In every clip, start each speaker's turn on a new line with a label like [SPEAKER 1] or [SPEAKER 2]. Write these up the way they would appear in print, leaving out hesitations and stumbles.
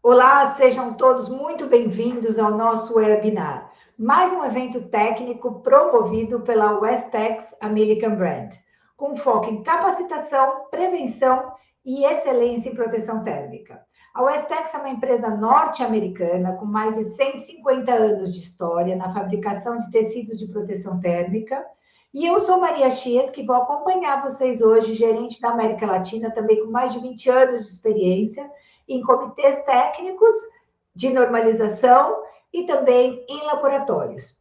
[SPEAKER 1] Olá, sejam todos muito bem-vindos ao nosso webinar, mais um evento técnico promovido pela Westex American Brand, com foco em capacitação, prevenção e excelência em proteção térmica. A Westex é uma empresa norte-americana com mais de 150 anos de história na fabricação de tecidos de proteção térmica. E eu sou Maria Chies, que vou acompanhar vocês hoje, gerente da América Latina, também com mais de 20 anos de experiência em comitês técnicos de normalização e também em laboratórios.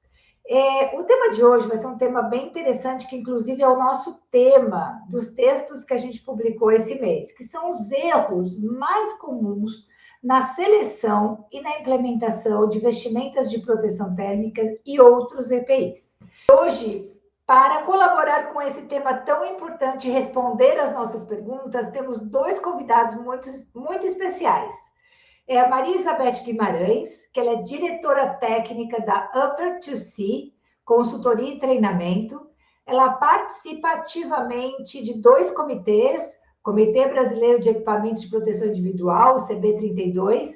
[SPEAKER 1] O tema de hoje vai ser um tema bem interessante, que inclusive é o nosso tema dos textos que a gente publicou esse mês, que são os erros mais comuns na seleção e na implementação de vestimentas de proteção térmica e outros EPIs. Hoje, para colaborar com esse tema tão importante e responder às nossas perguntas, temos dois convidados muito especiais. É a Maria Isabeth Guimarães, que ela é diretora técnica da Upper 2C, consultoria e treinamento. Ela participa ativamente de dois comitês, Comitê Brasileiro de Equipamentos de Proteção Individual, o CB32,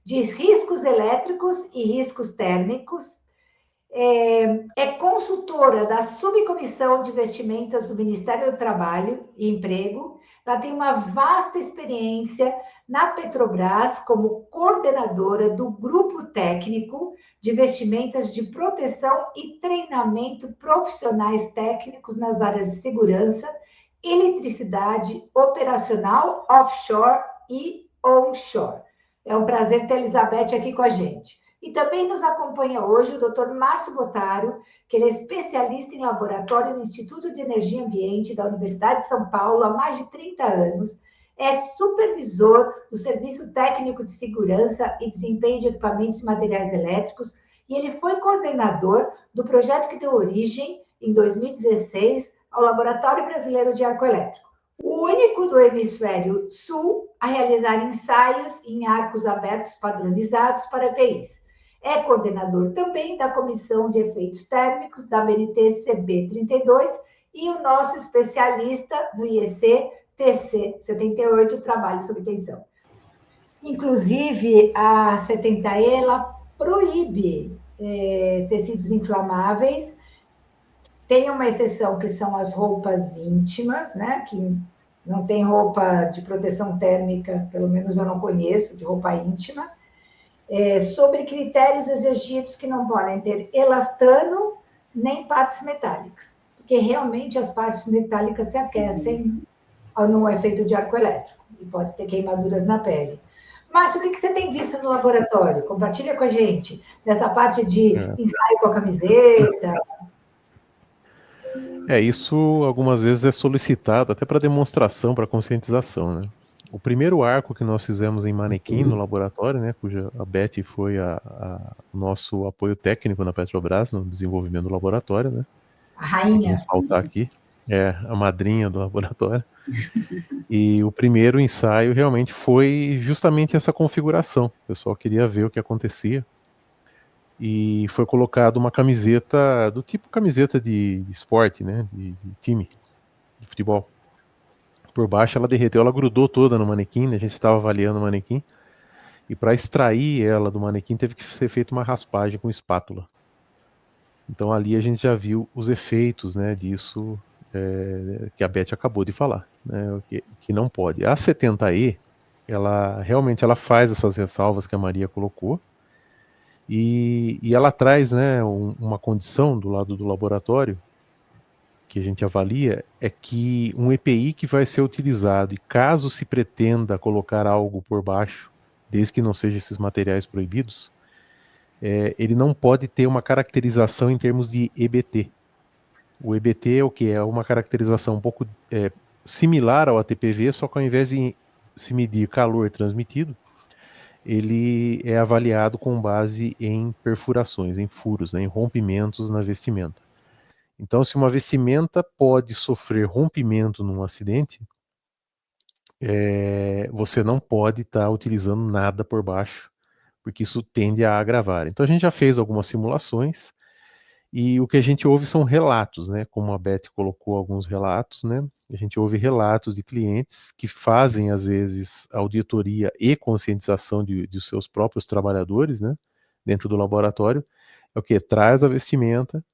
[SPEAKER 1] de riscos elétricos e riscos térmicos. É consultora da Subcomissão de Vestimentas do Ministério do Trabalho e Emprego. Ela tem uma vasta experiência na Petrobras como coordenadora do Grupo Técnico de Vestimentas de Proteção e Treinamento Profissionais Técnicos nas áreas de segurança, eletricidade, operacional, offshore e onshore. É um prazer ter a Elizabeth aqui com a gente. E também nos acompanha hoje o Dr. Márcio Bottaro, que ele é especialista em laboratório no Instituto de Energia e Ambiente da Universidade de São Paulo há mais de 30 anos, é supervisor do Serviço Técnico de Segurança e Desempenho de Equipamentos e Materiais Elétricos, e ele foi coordenador do projeto que deu origem, em 2016, ao Laboratório Brasileiro de Arco Elétrico, o único do hemisfério sul a realizar ensaios em arcos abertos padronizados para EPIs. É coordenador também da Comissão de Efeitos Térmicos da BNT CB32 e o nosso especialista do IEC TC 78, Trabalho sob Tensão. Inclusive, a 70E, ela proíbe tecidos inflamáveis. Tem uma exceção que são as roupas íntimas, né? Que não tem roupa de proteção térmica, pelo menos eu não conheço, de roupa íntima. Sobre critérios exigidos que não podem ter elastano nem partes metálicas, porque realmente as partes metálicas se aquecem no efeito de arco elétrico e pode ter queimaduras na pele. Márcio, o que você tem visto no laboratório? Compartilha com a gente dessa parte de ensaio com a camiseta.
[SPEAKER 2] Isso algumas vezes é solicitado até para demonstração, para conscientização, né? O primeiro arco que nós fizemos em manequim no laboratório, né, cuja a Beth foi o nosso apoio técnico na Petrobras no desenvolvimento do laboratório, né?
[SPEAKER 1] A rainha.
[SPEAKER 2] Tem que ressaltar aqui, a madrinha do laboratório. E o primeiro ensaio realmente foi justamente essa configuração. O pessoal queria ver o que acontecia. E foi colocado uma camiseta do tipo camiseta de esporte, né, de time, de futebol. Por baixo ela derreteu, ela grudou toda no manequim, né? A gente estava avaliando o manequim, e para extrair ela do manequim teve que ser feita uma raspagem com espátula. Então ali a gente já viu os efeitos, né, disso que a Beth acabou de falar, né, que não pode. A 70E, ela realmente faz essas ressalvas que a Maria colocou, e ela traz, né, uma condição do lado do laboratório que a gente avalia, é que um EPI que vai ser utilizado, e caso se pretenda colocar algo por baixo, desde que não sejam esses materiais proibidos, ele não pode ter uma caracterização em termos de EBT. O EBT é o que? É uma caracterização um pouco similar ao ATPV, só que ao invés de se medir calor transmitido, ele é avaliado com base em perfurações, em furos, né, em rompimentos na vestimenta. Então, se uma vestimenta pode sofrer rompimento num acidente, você não pode estar utilizando nada por baixo, porque isso tende a agravar. Então, a gente já fez algumas simulações, E o que a gente ouve são relatos, né? Como a Beth colocou alguns relatos, né? A gente ouve relatos de clientes que fazem, às vezes, auditoria e conscientização de seus próprios trabalhadores, né? Dentro do laboratório. É o que? Traz a vestimenta,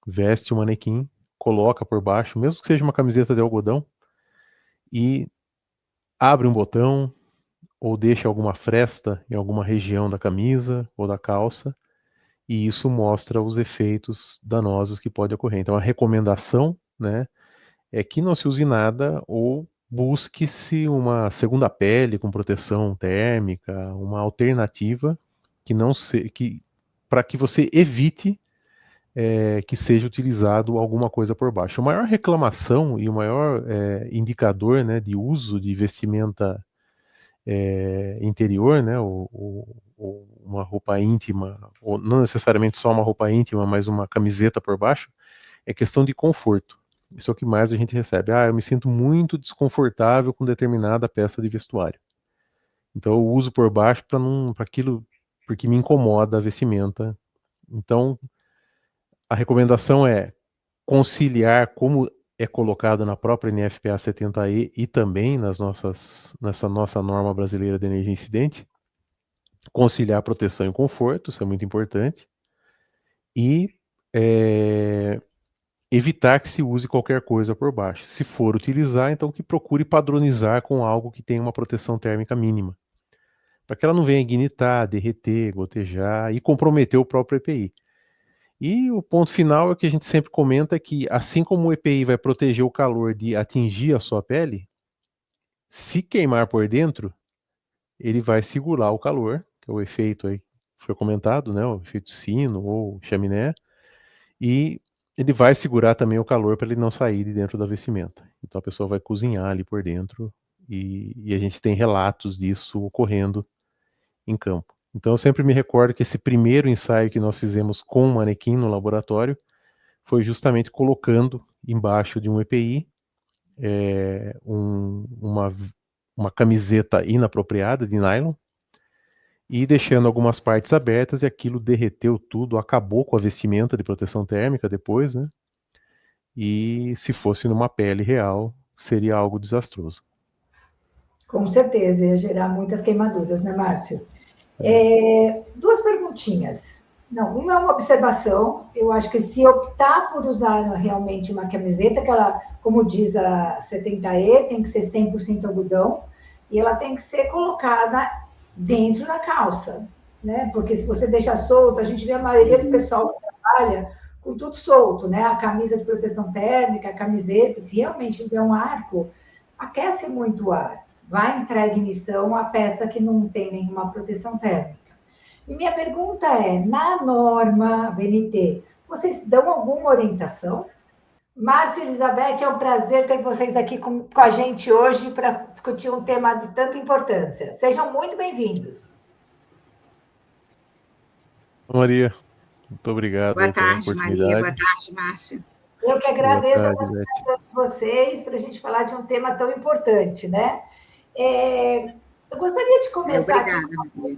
[SPEAKER 2] veste o manequim, coloca por baixo, mesmo que seja uma camiseta de algodão, e abre um botão ou deixa alguma fresta em alguma região da camisa ou da calça, e isso mostra os efeitos danosos que pode ocorrer. Então, a recomendação, né, é que não se use nada ou busque-se uma segunda pele com proteção térmica, uma alternativa que não se, que para que você evite que seja utilizado alguma coisa por baixo. A maior reclamação e o maior indicador, né, de uso de vestimenta interior, né, ou uma roupa íntima, ou não necessariamente só uma roupa íntima, mas uma camiseta por baixo, é questão de conforto. Isso é o que mais a gente recebe. Ah, eu me sinto muito desconfortável com determinada peça de vestuário. Então eu uso por baixo para aquilo, porque me incomoda a vestimenta. Então a recomendação é conciliar como é colocado na própria NFPA 70E e também nessa nossa norma brasileira de energia incidente, conciliar proteção e conforto, isso é muito importante, e evitar que se use qualquer coisa por baixo. Se for utilizar, então que procure padronizar com algo que tenha uma proteção térmica mínima, para que ela não venha ignitar, derreter, gotejar e comprometer o próprio EPI. E o ponto final é que a gente sempre comenta que, assim como o EPI vai proteger o calor de atingir a sua pele, se queimar por dentro, ele vai segurar o calor, que é o efeito aí que foi comentado, né, o efeito sino ou chaminé, e ele vai segurar também o calor para ele não sair de dentro da vestimenta. Então a pessoa vai cozinhar ali por dentro e a gente tem relatos disso ocorrendo em campo. Então eu sempre me recordo que esse primeiro ensaio que nós fizemos com o manequim no laboratório foi justamente colocando embaixo de um EPI uma camiseta inapropriada de nylon e deixando algumas partes abertas e aquilo derreteu tudo, acabou com a vestimenta de proteção térmica depois, né? E se fosse numa pele real, seria algo desastroso.
[SPEAKER 1] Com certeza, ia gerar muitas queimaduras, né, Márcio? Duas perguntinhas. Não, uma é uma observação. Eu acho que se optar por usar realmente uma camiseta, que ela, como diz a 70E, tem que ser 100% algodão, e ela tem que ser colocada dentro da calça, né? Porque se você deixar solto, a gente vê a maioria do pessoal que trabalha com tudo solto, né? A camisa de proteção térmica, a camiseta, se realmente tiver um arco, aquece muito o ar. Vai entrar em ignição a peça que não tem nenhuma proteção térmica. E minha pergunta é, na norma BNT, vocês dão alguma orientação? Márcio e Elizabeth, é um prazer ter vocês aqui com a gente hoje para discutir um tema de tanta importância. Sejam muito bem-vindos.
[SPEAKER 2] Maria, muito obrigado
[SPEAKER 3] Boa
[SPEAKER 2] aí pela
[SPEAKER 3] tarde,
[SPEAKER 2] oportunidade.
[SPEAKER 3] Maria. Boa tarde, Márcio.
[SPEAKER 1] Eu que agradeço
[SPEAKER 2] Boa
[SPEAKER 1] a
[SPEAKER 2] tarde, Beth.
[SPEAKER 1] vocês para a gente falar de um tema tão importante, né? Eu gostaria de começar
[SPEAKER 3] Obrigada, Maria.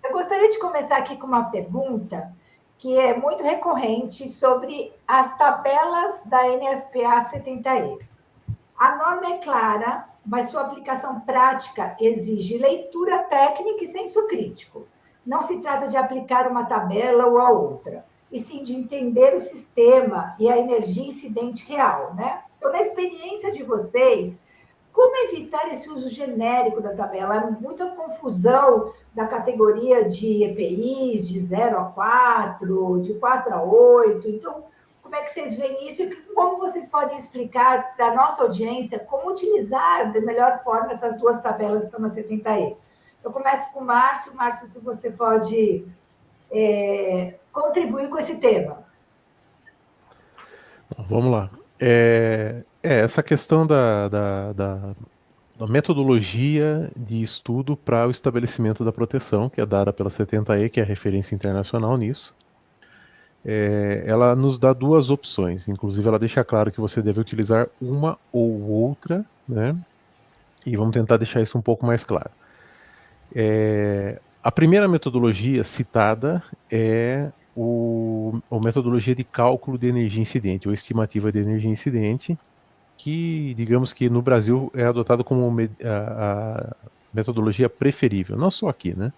[SPEAKER 1] Eu gostaria de começar aqui com uma pergunta que é muito recorrente sobre as tabelas da NFPA 70E. A norma é clara, mas sua aplicação prática exige leitura técnica e senso crítico. Não se trata de aplicar uma tabela ou a outra, e sim de entender o sistema e a energia incidente real, né? Então, na experiência de vocês, como evitar esse uso genérico da tabela? Há muita confusão da categoria de EPIs, de 0 a 4, de 4 a 8. Então, como é que vocês veem isso? E como vocês podem explicar para a nossa audiência como utilizar da melhor forma essas duas tabelas que estão na 70E? Eu começo com o Márcio. Márcio, se você pode contribuir com esse tema.
[SPEAKER 2] Vamos lá. Essa questão da metodologia de estudo para o estabelecimento da proteção, que é dada pela 70E, que é a referência internacional nisso, ela nos dá duas opções. Inclusive, ela deixa claro que você deve utilizar uma ou outra, né? E vamos tentar deixar isso um pouco mais claro. A primeira metodologia citada é a metodologia de cálculo de energia incidente, ou estimativa de energia incidente, que, digamos que no Brasil é adotado como a metodologia preferível, não só aqui, né?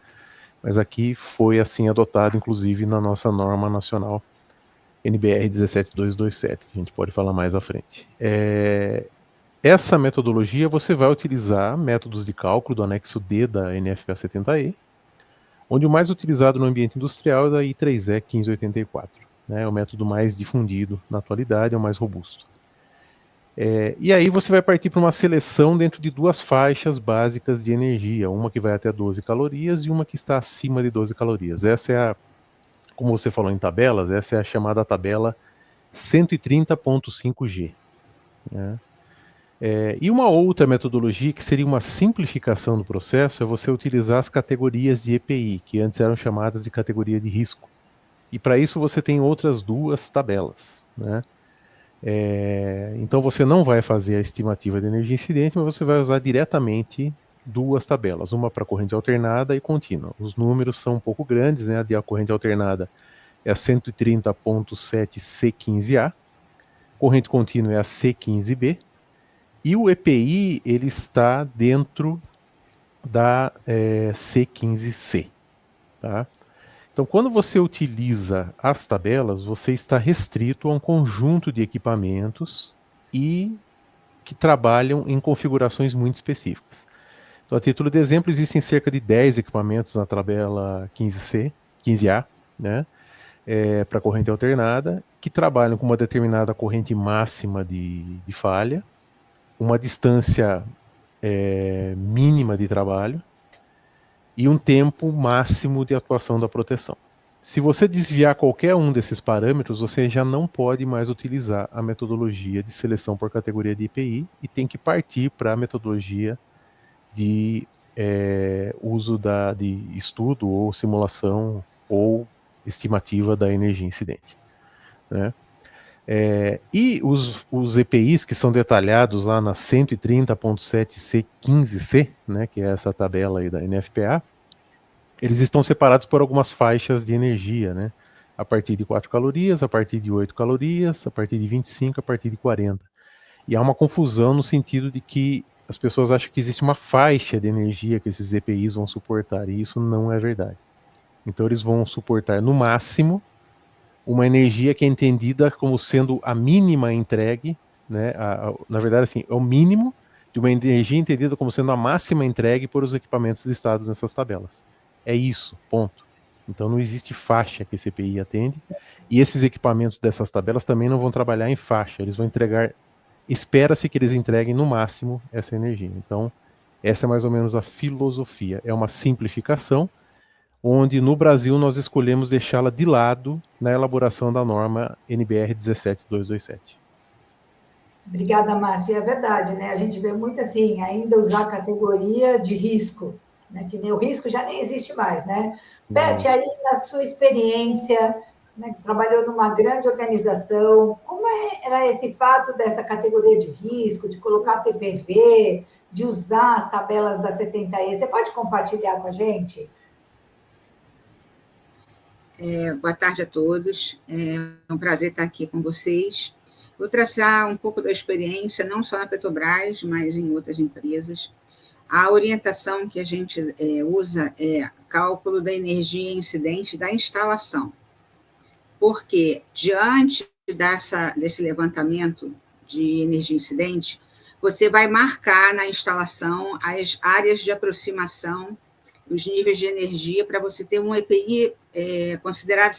[SPEAKER 2] Mas aqui foi assim adotado, inclusive, na nossa norma nacional NBR 17227, que a gente pode falar mais à frente. Essa metodologia você vai utilizar métodos de cálculo do anexo D da NFPA 70E, onde o mais utilizado no ambiente industrial é da I3E 1584. Né? É o método mais difundido na atualidade, é o mais robusto. E aí você vai partir para uma seleção dentro de duas faixas básicas de energia, uma que vai até 12 calorias e uma que está acima de 12 calorias. Essa é como você falou em tabelas, essa é a chamada tabela 130.5G. Né? E uma outra metodologia, que seria uma simplificação do processo, é você utilizar as categorias de EPI, que antes eram chamadas de categoria de risco. E para isso você tem outras duas tabelas. Né? Então você não vai fazer a estimativa de energia incidente, mas você vai usar diretamente duas tabelas, uma para corrente alternada e contínua. Os números são um pouco grandes, né? A de corrente alternada é a 130.7C15A, corrente contínua é a C15B, e o EPI ele está dentro da C15C. Tá? Então, quando você utiliza as tabelas, você está restrito a um conjunto de equipamentos e que trabalham em configurações muito específicas. Então, a título de exemplo, existem cerca de 10 equipamentos na tabela 15A, né, para corrente alternada, que trabalham com uma determinada corrente máxima de falha, uma distância mínima de trabalho, e um tempo máximo de atuação da proteção. Se você desviar qualquer um desses parâmetros, você já não pode mais utilizar a metodologia de seleção por categoria de IPI e tem que partir para a metodologia de uso de estudo ou simulação ou estimativa da energia incidente. Né? E os EPIs que são detalhados lá na 130.7C15C, né, que é essa tabela aí da NFPA, eles estão separados por algumas faixas de energia, né, a partir de 4 calorias, a partir de 8 calorias, a partir de 25, a partir de 40. E há uma confusão no sentido de que as pessoas acham que existe uma faixa de energia que esses EPIs vão suportar, e isso não é verdade. Então eles vão suportar no máximo uma energia que é entendida como sendo a mínima entregue, né? Na verdade, assim, é o mínimo de uma energia entendida como sendo a máxima entregue por os equipamentos listados nessas tabelas. É isso, ponto. Então não existe faixa que esse EPI atende, e esses equipamentos dessas tabelas também não vão trabalhar em faixa, eles vão entregar, espera-se que eles entreguem no máximo essa energia. Então, essa é mais ou menos a filosofia. É uma simplificação, onde no Brasil nós escolhemos deixá-la de lado na elaboração da norma NBR 17227.
[SPEAKER 1] Obrigada, Márcia. É verdade, né? A gente vê muito assim, ainda usar a categoria de risco, né? Que nem o risco já nem existe mais, né? Beth, aí na sua experiência, né, trabalhou numa grande organização, como era esse fato dessa categoria de risco, de colocar TPV, de usar as tabelas da 70E? Você pode compartilhar com a gente?
[SPEAKER 3] Boa tarde a todos. É um prazer estar aqui com vocês. Vou traçar um pouco da experiência, não só na Petrobras, mas em outras empresas. A orientação que a gente usa é cálculo da energia incidente da instalação. Porque, diante desse levantamento de energia incidente, você vai marcar na instalação as áreas de aproximação, os níveis de energia, para você ter um EPI considerado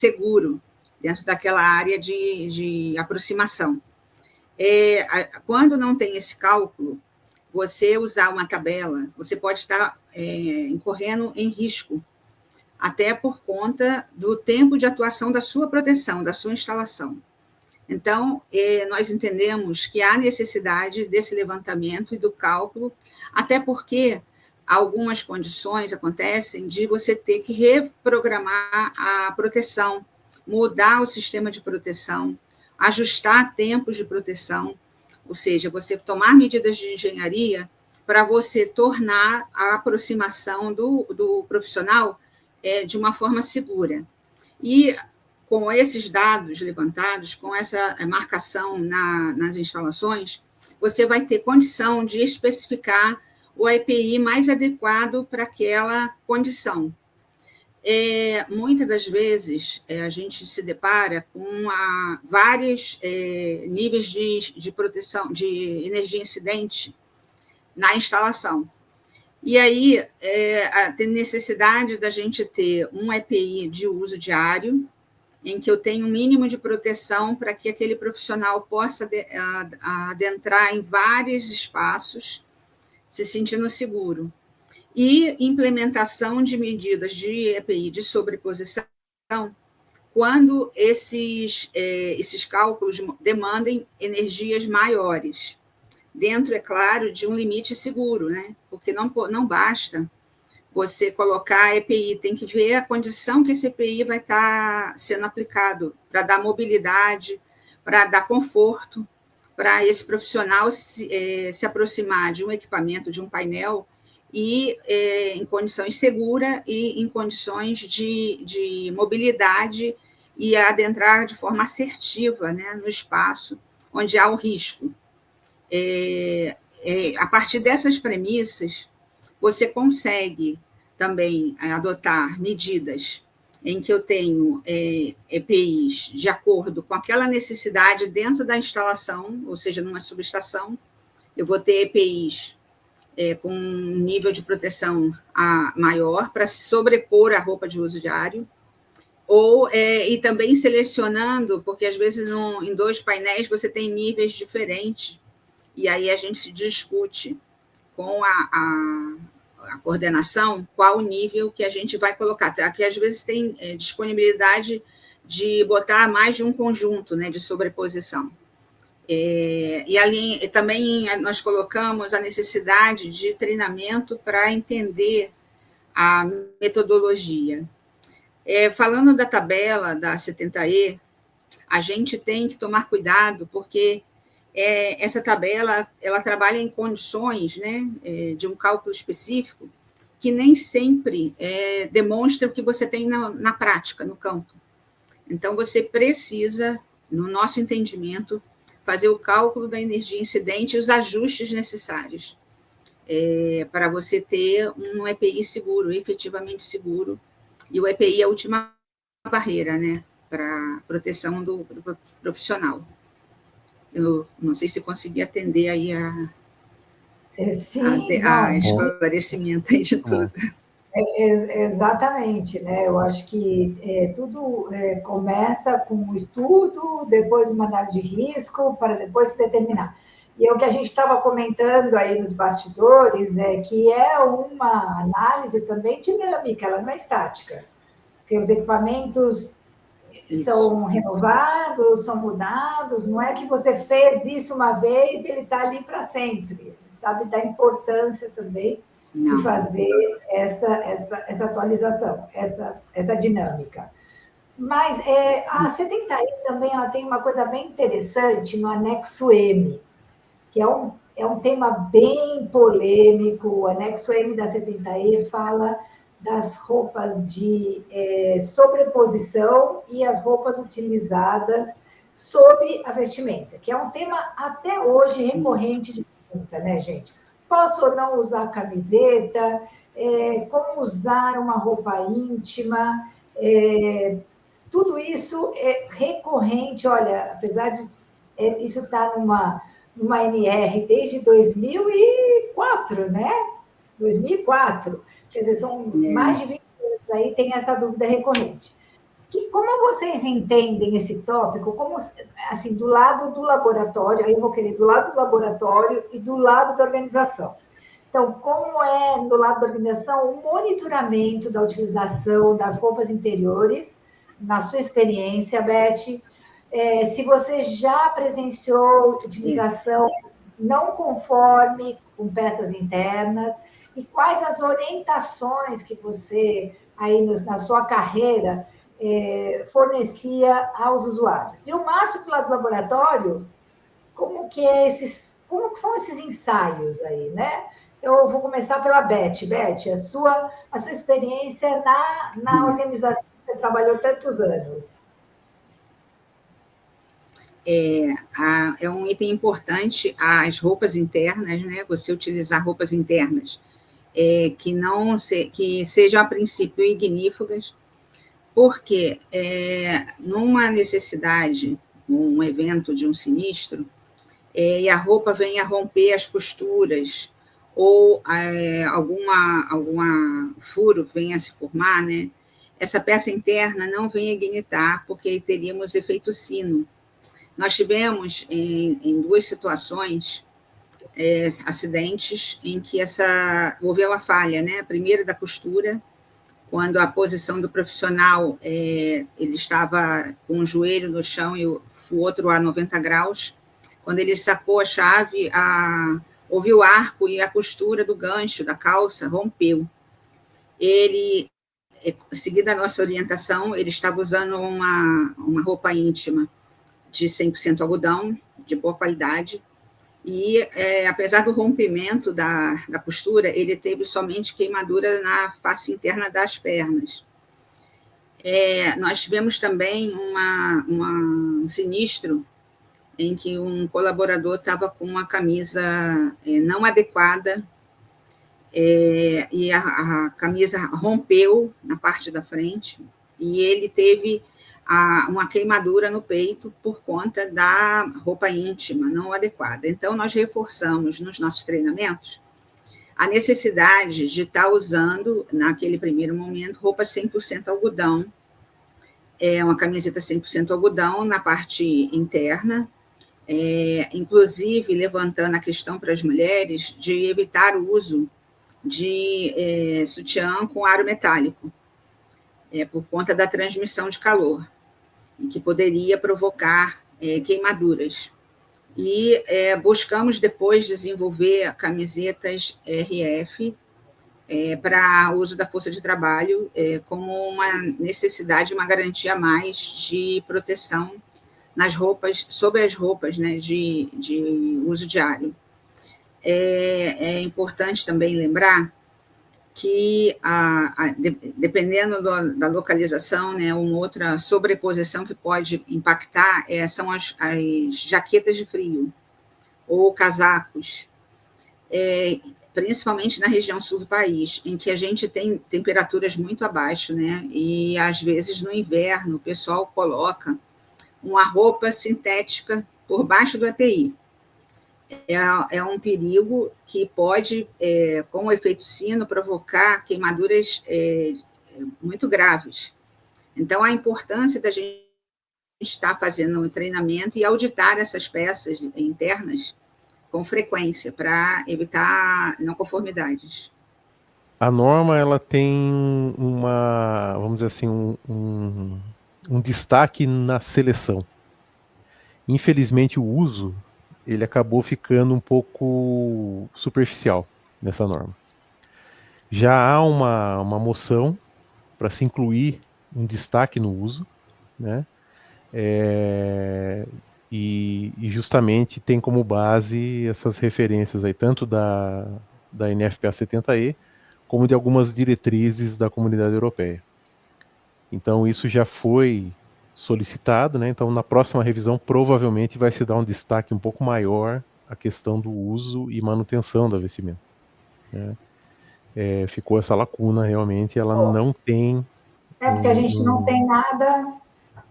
[SPEAKER 3] seguro dentro daquela área de aproximação. Quando não tem esse cálculo, você usar uma tabela, você pode estar incorrendo em risco, até por conta do tempo de atuação da sua proteção, da sua instalação. Então, nós entendemos que há necessidade desse levantamento e do cálculo, até porque algumas condições acontecem de você ter que reprogramar a proteção, mudar o sistema de proteção, ajustar tempos de proteção, ou seja, você tomar medidas de engenharia para você tornar a aproximação do profissional de uma forma segura. E com esses dados levantados, com essa marcação nas instalações, você vai ter condição de especificar o EPI mais adequado para aquela condição. Muitas das vezes, a gente se depara com vários níveis de proteção, de energia incidente na instalação. E aí, tem necessidade da gente ter um EPI de uso diário, em que eu tenho um mínimo de proteção para que aquele profissional possa adentrar em vários espaços, se sentindo seguro. E implementação de medidas de EPI de sobreposição, quando esses cálculos demandem energias maiores, dentro, é claro, de um limite seguro, né? Porque não basta você colocar EPI, tem que ver a condição que esse EPI vai estar sendo aplicado, para dar mobilidade, para dar conforto, para esse profissional se aproximar de um equipamento, de um painel, e em condições seguras e em condições de mobilidade e adentrar de forma assertiva, né, no espaço onde há o risco. A partir dessas premissas, você consegue também adotar medidas em que eu tenho EPIs de acordo com aquela necessidade dentro da instalação, ou seja, numa subestação, eu vou ter EPIs com um nível de proteção maior para se sobrepor à roupa de uso diário, e também selecionando, porque às vezes em 2 painéis você tem níveis diferentes, e aí a gente se discute com a coordenação qual o nível que a gente vai colocar. Aqui às vezes tem disponibilidade de botar mais de um conjunto, né, de sobreposição. E ali também nós colocamos a necessidade de treinamento para entender a metodologia. Falando da tabela da 70E, a gente tem que tomar cuidado, porque essa tabela ela trabalha em condições, né, de um cálculo específico que nem sempre demonstra o que você tem na prática, no campo. Então, você precisa, no nosso entendimento, fazer o cálculo da energia incidente e os ajustes necessários para você ter um EPI seguro, efetivamente seguro, e o EPI é a última barreira, né, para proteção do profissional. Eu não sei se consegui atender aí a esclarecimento aí de tudo.
[SPEAKER 1] Exatamente, né? Eu acho que tudo começa com o estudo, depois uma análise de risco, para depois se determinar. E o que a gente estava comentando aí nos bastidores é que é uma análise também dinâmica, ela não é estática, porque os equipamentos são renovados, são mudados, não é que você fez isso uma vez e ele está ali para sempre. A gente sabe da importância também de fazer essa atualização, essa dinâmica. Mas a 70E também ela tem uma coisa bem interessante no anexo M, que é um tema bem polêmico. O anexo M da 70E fala das roupas de sobreposição e as roupas utilizadas sob a vestimenta, que é um tema até hoje recorrente de pergunta, né, gente? Posso ou não usar camiseta? Como usar uma roupa íntima? Tudo isso é recorrente. Olha, apesar de isso estar numa NR desde 2004, né? 2004. Quer dizer, são mais de 20 anos aí, tem essa dúvida recorrente. Como vocês entendem esse tópico? Como, assim, do lado do laboratório, aí eu vou querer do lado do laboratório e do lado da organização. Então, como é, do lado da organização, o monitoramento da utilização das roupas interiores, na sua experiência, Beth, se você já presenciou utilização não conforme com peças internas, e quais as orientações que você, aí na sua carreira, fornecia aos usuários. E o Márcio, do lado do laboratório, como que são esses ensaios aí, né? Eu vou começar pela Beth. Beth, a sua experiência na organização você trabalhou tantos anos?
[SPEAKER 3] É um item importante as roupas internas, né? Você utilizar roupas internas que sejam, a princípio, ignífugas, porque numa necessidade, um evento de um sinistro, e a roupa vem a romper as costuras, ou alguma furo venha a se formar, né? Essa peça interna não vem a ignitar, porque aí teríamos efeito sino. Nós tivemos, em duas situações, acidentes em que houve uma falha, né? A primeira da costura, quando a posição do profissional, ele estava com o joelho no chão e o outro a 90 graus. Quando ele sacou a chave, houve o arco e a costura do gancho da calça rompeu. Ele, seguida a nossa orientação, ele estava usando uma roupa íntima de 100% algodão, de boa qualidade, e apesar do rompimento da costura, ele teve somente queimadura na face interna das pernas. Nós tivemos também um sinistro em que um colaborador estava com uma camisa não adequada, e a camisa rompeu na parte da frente, e ele teve uma queimadura no peito por conta da roupa íntima não adequada. Então, nós reforçamos nos nossos treinamentos a necessidade de estar usando, naquele primeiro momento, roupa 100% algodão, uma camiseta 100% algodão na parte interna, inclusive levantando a questão para as mulheres de evitar o uso de sutiã com aro metálico, por conta da transmissão de calor, e que poderia provocar queimaduras. E buscamos depois desenvolver camisetas RF para uso da força de trabalho, como uma necessidade, uma garantia a mais de proteção nas roupas, sobre as roupas, né, de uso diário. É importante também lembrar que, dependendo da localização, né, uma outra sobreposição que pode impactar são as jaquetas de frio ou casacos, principalmente na região sul do país, em que a gente tem temperaturas muito abaixo, né, e às vezes no inverno o pessoal coloca uma roupa sintética por baixo do EPI. É um perigo que pode, com o efeito sino, provocar queimaduras muito graves. Então, a importância da gente estar fazendo um treinamento e auditar essas peças internas com frequência, para evitar não conformidades.
[SPEAKER 2] A norma, ela tem vamos dizer assim, um destaque na seleção. Infelizmente, o uso ele acabou ficando um pouco superficial nessa norma. Já há uma moção para se incluir um destaque no uso, né? E justamente tem como base essas referências aí, tanto da NFPA 70E, como de algumas diretrizes da Comunidade Europeia. Então isso já foi solicitado, né? Então na próxima revisão provavelmente vai se dar um destaque um pouco maior à questão do uso e manutenção do vestimenta, né? Ficou essa lacuna realmente, ela não tem...
[SPEAKER 1] porque a gente não tem nada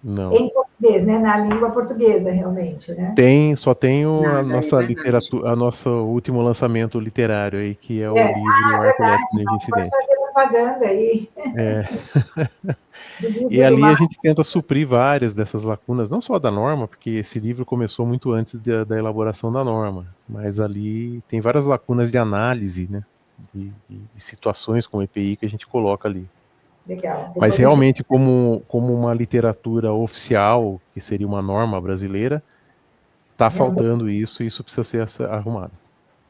[SPEAKER 1] em português, né? Na língua portuguesa, realmente, né?
[SPEAKER 2] Só tem a nossa literatura, a nosso último lançamento literário aí, que é o livro Arco Elétrico Energia Incidente.
[SPEAKER 1] Pode fazer propaganda aí.
[SPEAKER 2] E ali a gente tenta suprir várias dessas lacunas, não só da norma, porque esse livro começou muito antes da elaboração da norma, mas ali tem várias lacunas de análise, né, de situações com EPI que a gente coloca ali.
[SPEAKER 1] Legal.
[SPEAKER 2] Mas realmente, como uma literatura oficial, que seria uma norma brasileira, está faltando isso, e isso precisa ser arrumado.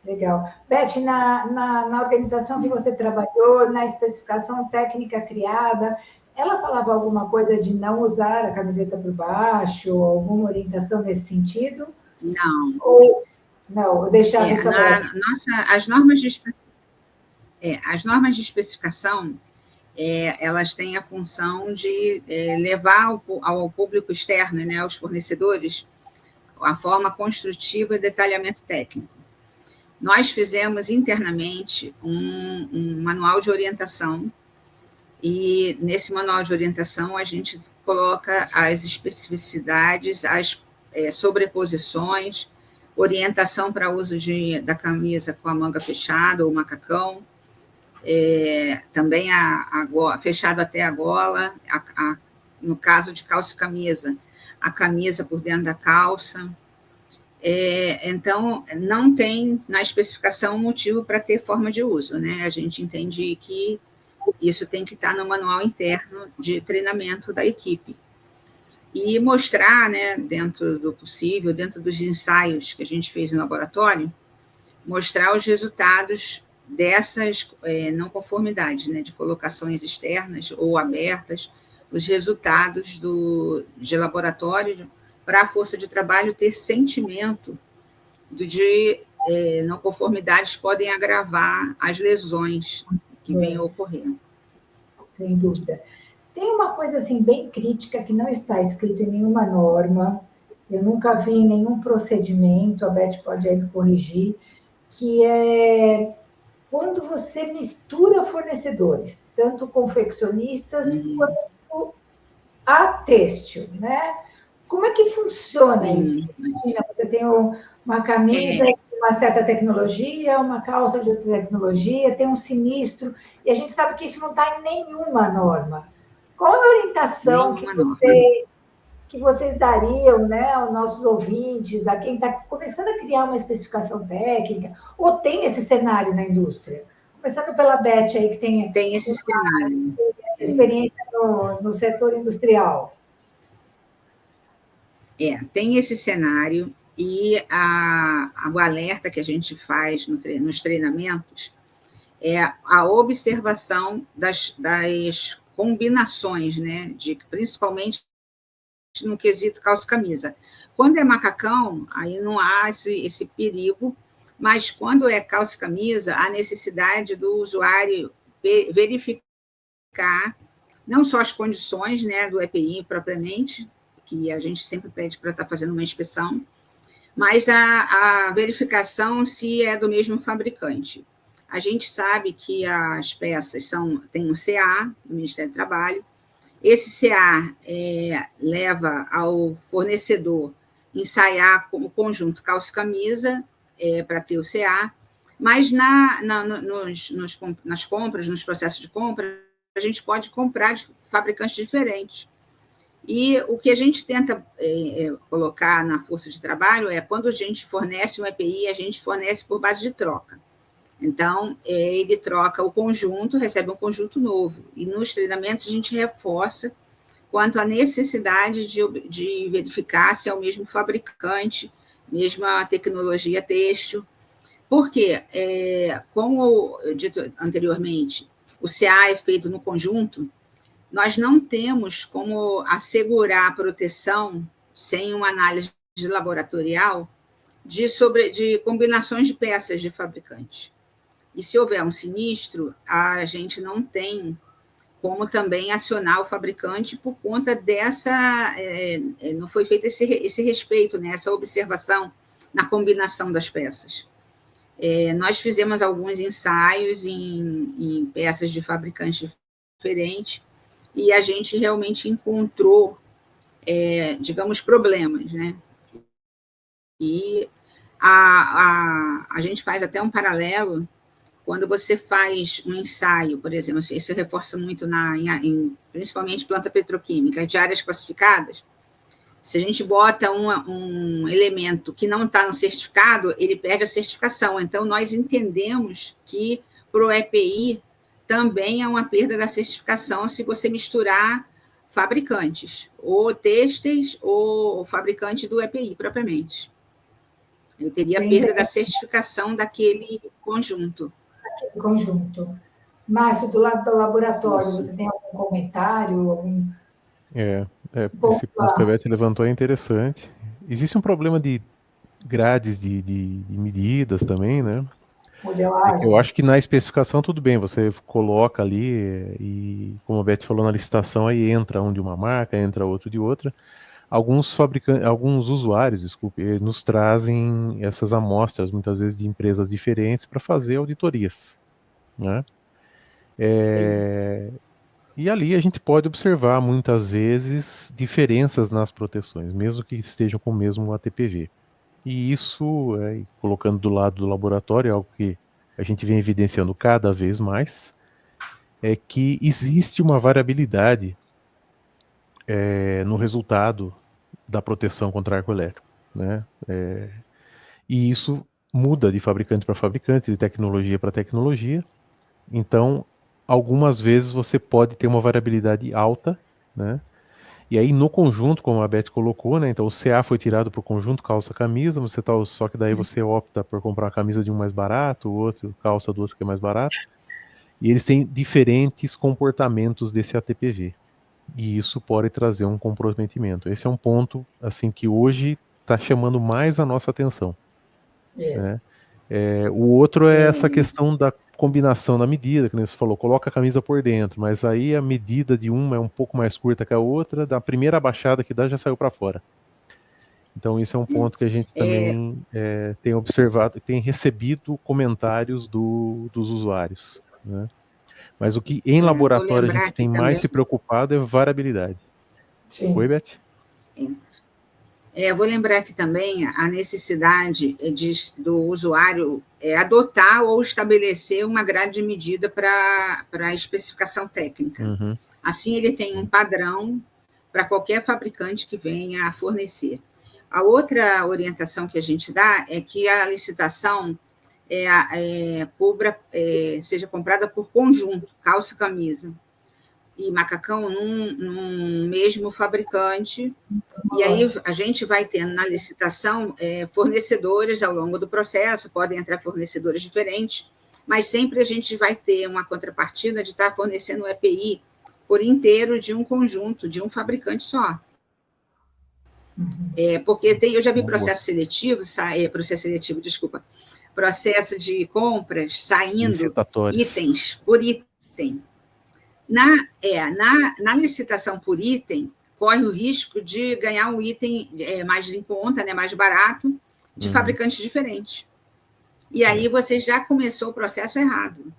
[SPEAKER 1] Legal. Beth, na organização que você trabalhou, na especificação técnica criada, ela falava alguma coisa de não usar a camiseta por baixo, alguma orientação nesse sentido?
[SPEAKER 3] Não.
[SPEAKER 1] Não, eu deixava isso
[SPEAKER 3] as normas de especificação, elas têm a função de levar ao público externo, né, aos fornecedores, a forma construtiva e detalhamento técnico. Nós fizemos internamente um manual de orientação, e nesse manual de orientação a gente coloca as especificidades, as sobreposições, orientação para uso da camisa com a manga fechada ou macacão, também fechado até a gola, no caso de calça e camisa, a camisa por dentro da calça. Então, não tem na especificação motivo para ter forma de uso, né? A gente entende que isso tem que estar no manual interno de treinamento da equipe. E mostrar, né, dentro do possível, dentro dos ensaios que a gente fez no laboratório, mostrar os resultados dessas não conformidades, né, de colocações externas ou abertas, os resultados de laboratório, para a força de trabalho ter sentimento de não conformidades podem agravar as lesões que venham a ocorrer.
[SPEAKER 1] Sem dúvida. Tem uma coisa assim bem crítica que não está escrito em nenhuma norma, eu nunca vi em nenhum procedimento, a Beth pode aí me corrigir, que é quando você mistura fornecedores, tanto confeccionistas quanto a têxtil, né? Como é que funciona isso? Imagina, você tem uma camisa de uma certa tecnologia, uma calça de outra tecnologia, tem um sinistro, e a gente sabe que isso não está em nenhuma norma. Qual a orientação que vocês dariam, né, aos nossos ouvintes, a quem está começando a criar uma especificação técnica, ou tem esse cenário na indústria? Começando pela Beth aí, que tem
[SPEAKER 3] esse cenário.
[SPEAKER 1] Experiência no setor industrial.
[SPEAKER 3] Tem esse cenário, e o alerta que a gente faz nos treinamentos é a observação das combinações, né, principalmente no quesito calça-camisa. Quando é macacão, aí não há esse perigo, mas quando é calça-camisa, há necessidade do usuário verificar não só as condições, né, do EPI propriamente, que a gente sempre pede para estar fazendo uma inspeção, mas a verificação se é do mesmo fabricante. A gente sabe que as peças têm um CA, do Ministério do Trabalho. Esse CA leva ao fornecedor ensaiar como conjunto calça-camisa para ter o CA, mas nas compras, nos processos de compra, a gente pode comprar de fabricantes diferentes. E o que a gente tenta colocar na força de trabalho é quando a gente fornece um EPI, a gente fornece por base de troca. Então, ele troca o conjunto, recebe um conjunto novo. E nos treinamentos a gente reforça quanto à necessidade de verificar se é o mesmo fabricante, mesma tecnologia têxtil. Porque, como eu dito anteriormente, o CA é feito no conjunto, nós não temos como assegurar a proteção sem uma análise laboratorial de combinações de peças de fabricante. E se houver um sinistro, a gente não tem como também acionar o fabricante por conta dessa... não foi feito esse respeito, né, essa observação na combinação das peças. Nós fizemos alguns ensaios em peças de fabricantes diferentes, e a gente realmente encontrou, digamos, problemas, né? E a gente faz até um paralelo, quando você faz um ensaio, por exemplo, isso reforça muito principalmente planta petroquímica, de áreas classificadas. Se a gente bota um elemento que não está no certificado, ele perde a certificação. Então, nós entendemos que para o EPI também é uma perda da certificação se você misturar fabricantes, ou têxteis, ou fabricante do EPI propriamente. Eu teria perda da certificação daquele conjunto.
[SPEAKER 1] Márcio, do lado do laboratório, você tem algum comentário?
[SPEAKER 2] Esse ponto que a Beth levantou é interessante. Existe um problema de grades de medidas também, né?
[SPEAKER 1] modelagem.
[SPEAKER 2] Eu acho que na especificação tudo bem, você coloca ali e, como a Beth falou, na licitação aí entra um de uma marca, entra outro de outra. Alguns usuários, desculpe, nos trazem essas amostras, muitas vezes de empresas diferentes, para fazer auditorias, né? E ali a gente pode observar muitas vezes diferenças nas proteções, mesmo que estejam com o mesmo ATPV. E isso, colocando do lado do laboratório, é algo que a gente vem evidenciando cada vez mais, é que existe uma variabilidade no resultado da proteção contra arco elétrico, né? E isso muda de fabricante para fabricante, de tecnologia para tecnologia. Então, algumas vezes você pode ter uma variabilidade alta, né? E aí no conjunto, como a Beth colocou, né? Então o CA foi tirado para o conjunto calça-camisa, só que daí você opta por comprar a camisa de um mais barato, o outro calça do outro que é mais barato. E eles têm diferentes comportamentos desse ATPV. E isso pode trazer um comprometimento. Esse é um ponto assim que hoje está chamando mais a nossa atenção. Né? O outro é essa questão da combinação da medida, que você falou, coloca a camisa por dentro, mas aí a medida de uma é um pouco mais curta que a outra, da primeira abaixada que dá já saiu para fora. Então isso é um ponto que a gente também tem observado, tem recebido comentários dos usuários, né? Mas o que em laboratório a gente tem mais se preocupado é variabilidade.
[SPEAKER 1] Sim.
[SPEAKER 2] Oi, Beth?
[SPEAKER 3] Vou lembrar aqui também a necessidade do usuário adotar ou estabelecer uma grade de medida para a especificação técnica.
[SPEAKER 2] Uhum.
[SPEAKER 3] Assim, ele tem um padrão para qualquer fabricante que venha a fornecer. A outra orientação que a gente dá é que a licitação seja comprada por conjunto, calça, camisa e macacão num mesmo fabricante. E aí a gente vai tendo na licitação fornecedores ao longo do processo, podem entrar fornecedores diferentes, mas sempre a gente vai ter uma contrapartida de estar fornecendo o EPI por inteiro de um conjunto, de um fabricante só. Porque eu já vi processo de compras saindo itens por item. Na licitação por item, corre o risco de ganhar um item mais em conta, né, mais barato, de fabricantes diferentes. E aí você já começou o processo errado,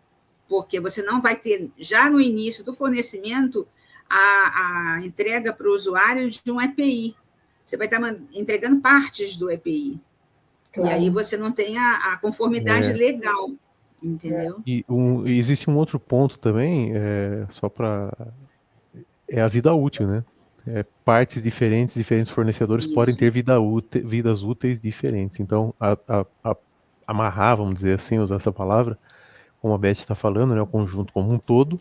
[SPEAKER 3] porque você não vai ter, já no início do fornecimento, a entrega para o usuário de um EPI. Você vai estar entregando partes do EPI. Claro. E aí você não tem a conformidade legal. Entendeu?
[SPEAKER 2] E existe um outro ponto também, só para... É a vida útil, né? Partes diferentes fornecedores podem ter vidas úteis diferentes. Então, amarrar, vamos dizer assim, usar essa palavra, como a Beth está falando, né, o conjunto como um todo,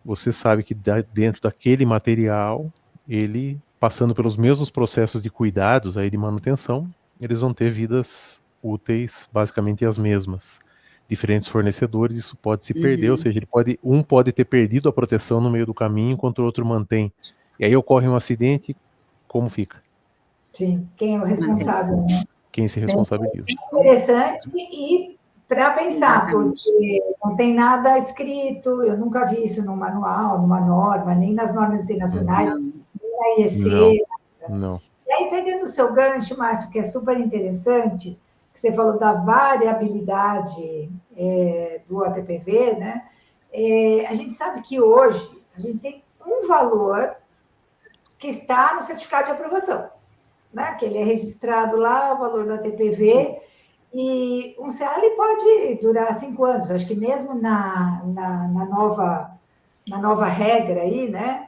[SPEAKER 2] você sabe que dentro daquele material, ele, passando pelos mesmos processos de cuidados aí de manutenção, eles vão ter vidas úteis basicamente as mesmas. Diferentes fornecedores, isso pode se perder, ou seja, um pode ter perdido a proteção no meio do caminho, enquanto o outro mantém. E aí ocorre um acidente, como fica?
[SPEAKER 1] Sim, quem é o responsável, né?
[SPEAKER 2] Quem se responsabiliza.
[SPEAKER 1] É interessante e para pensar, porque não tem nada escrito, eu nunca vi isso no manual, numa norma, nem nas normas internacionais, nem na IEC.
[SPEAKER 2] Não.
[SPEAKER 1] E aí, pegando o seu gancho, Márcio, que é super interessante, que você falou da variabilidade do ATPV, né? A gente sabe que hoje a gente tem um valor que está no certificado de aprovação, né? Que ele é registrado lá, o valor do ATPV, e um CA ele pode durar 5 anos. Acho que mesmo na nova regra aí, né?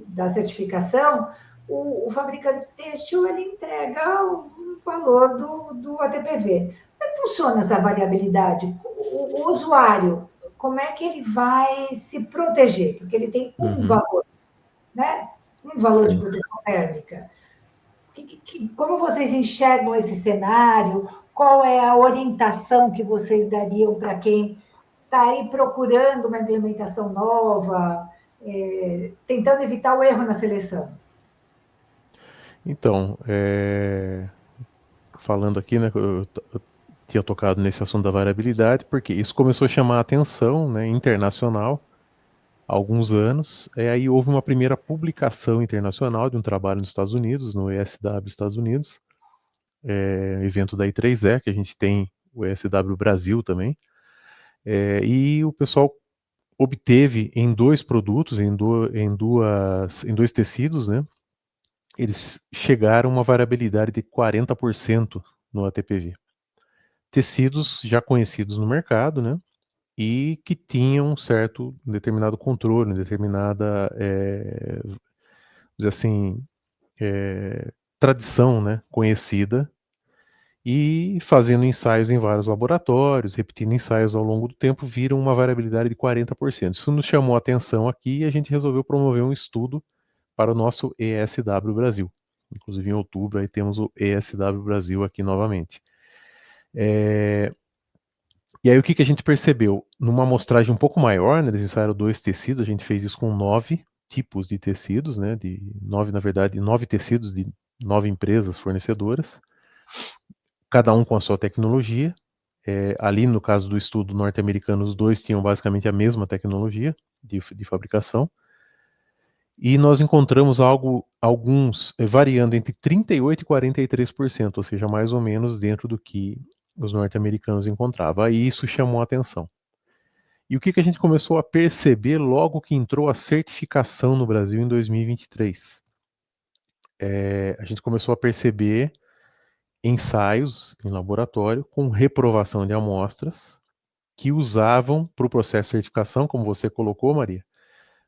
[SPEAKER 1] Da certificação, o fabricante têxtil ele entrega o valor do ATPV. Como é que funciona essa variabilidade? O usuário, como é que ele vai se proteger? Porque ele tem um valor, né? Um valor de proteção térmica. Como vocês enxergam esse cenário? Qual é a orientação que vocês dariam para quem está aí procurando uma implementação nova, tentando evitar o erro na seleção?
[SPEAKER 2] Então, falando aqui, né, eu tinha tocado nesse assunto da variabilidade, porque isso começou a chamar a atenção, né, internacional há alguns anos. Aí houve uma primeira publicação internacional de um trabalho nos Estados Unidos, no ESW Estados Unidos, evento da I3E, que a gente tem o ESW Brasil também, e o pessoal obteve em 2 produtos, em dois tecidos, né, eles chegaram a uma variabilidade de 40% no ATPV. Tecidos já conhecidos no mercado, né, e que tinham um determinado controle, determinada, vamos dizer assim, tradição, né, conhecida, e fazendo ensaios em vários laboratórios, repetindo ensaios ao longo do tempo, viram uma variabilidade de 40%. Isso nos chamou a atenção aqui e a gente resolveu promover um estudo para o nosso ESW Brasil. Inclusive em outubro aí temos o ESW Brasil aqui novamente. E aí o que a gente percebeu? Numa amostragem um pouco maior, né, eles ensaiaram 2 tecidos, a gente fez isso com 9 tipos de tecidos, né, na verdade, 9 tecidos de 9 empresas fornecedoras, cada um com a sua tecnologia. Ali no caso do estudo norte-americano, os 2 tinham basicamente a mesma tecnologia de fabricação. E nós encontramos alguns variando entre 38% e 43%, ou seja, mais ou menos dentro do que os norte-americanos encontravam. Aí isso chamou a atenção. E o que a gente começou a perceber logo que entrou a certificação no Brasil em 2023? A gente começou a perceber ensaios em laboratório com reprovação de amostras que usavam para o processo de certificação, como você colocou, Maria.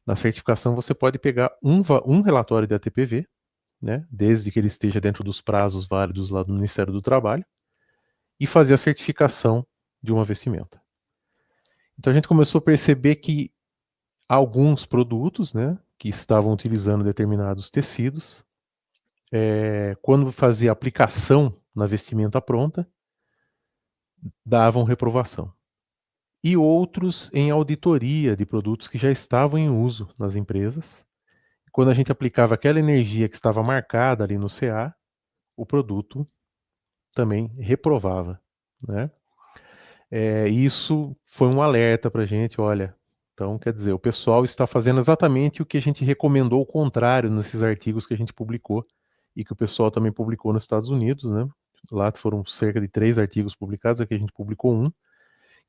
[SPEAKER 2] Na certificação você pode pegar um relatório de ATPV, né, desde que ele esteja dentro dos prazos válidos lá do Ministério do Trabalho, e fazer a certificação de uma vestimenta. Então a gente começou a perceber que alguns produtos, né, que estavam utilizando determinados tecidos, quando fazia aplicação na vestimenta pronta, davam reprovação. E outros em auditoria de produtos que já estavam em uso nas empresas. Quando a gente aplicava aquela energia que estava marcada ali no CA, o produto também reprovava, né? Isso foi um alerta para a gente, olha, então quer dizer, o pessoal está fazendo exatamente o que a gente recomendou o contrário nesses artigos que a gente publicou e que o pessoal também publicou nos Estados Unidos, né? Lá foram cerca de 3 artigos publicados, aqui a gente publicou um,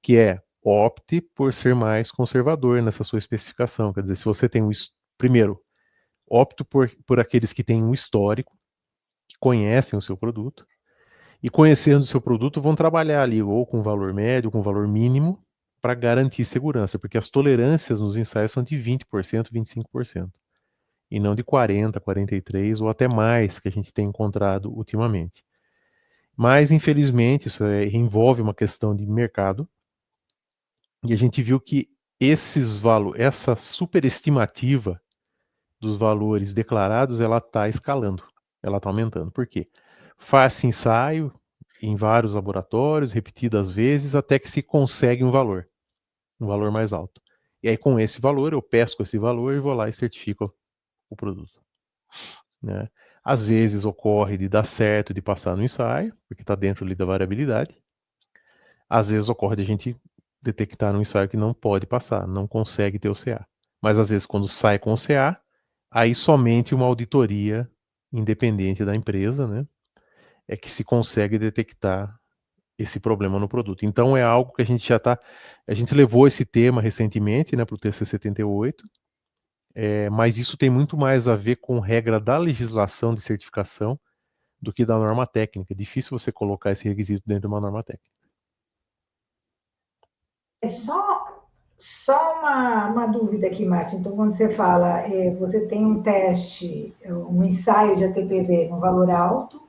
[SPEAKER 2] que é opte por ser mais conservador nessa sua especificação. Quer dizer, se você tem primeiro, opto por aqueles que têm um histórico, que conhecem o seu produto, e conhecendo o seu produto vão trabalhar ali ou com valor médio, ou com valor mínimo, para garantir segurança, porque as tolerâncias nos ensaios são de 20%, 25%, e não de 40%, 43% ou até mais que a gente tem encontrado ultimamente. Mas, infelizmente, isso envolve uma questão de mercado, e a gente viu que essa superestimativa dos valores declarados, ela está escalando, ela está aumentando. Por quê? Faz-se ensaio em vários laboratórios, repetidas vezes, até que se consegue um valor mais alto. E aí, com esse valor, eu pesco esse valor e vou lá e certifico o produto, né? Às vezes ocorre de dar certo, de passar no ensaio, porque está dentro ali da variabilidade. Às vezes ocorre de a gente detectar no ensaio que não pode passar, não consegue ter o CA. Mas às vezes quando sai com o CA, aí somente uma auditoria independente da empresa, né, é que se consegue detectar esse problema no produto. Então é algo que a gente a gente levou esse tema recentemente, né, para o TC 78, mas isso tem muito mais a ver com regra da legislação de certificação do que da norma técnica. É difícil você colocar esse requisito dentro de uma norma técnica.
[SPEAKER 1] É só uma dúvida aqui, Márcia. Então, quando você fala, você tem um teste, um ensaio de ATPV no valor alto,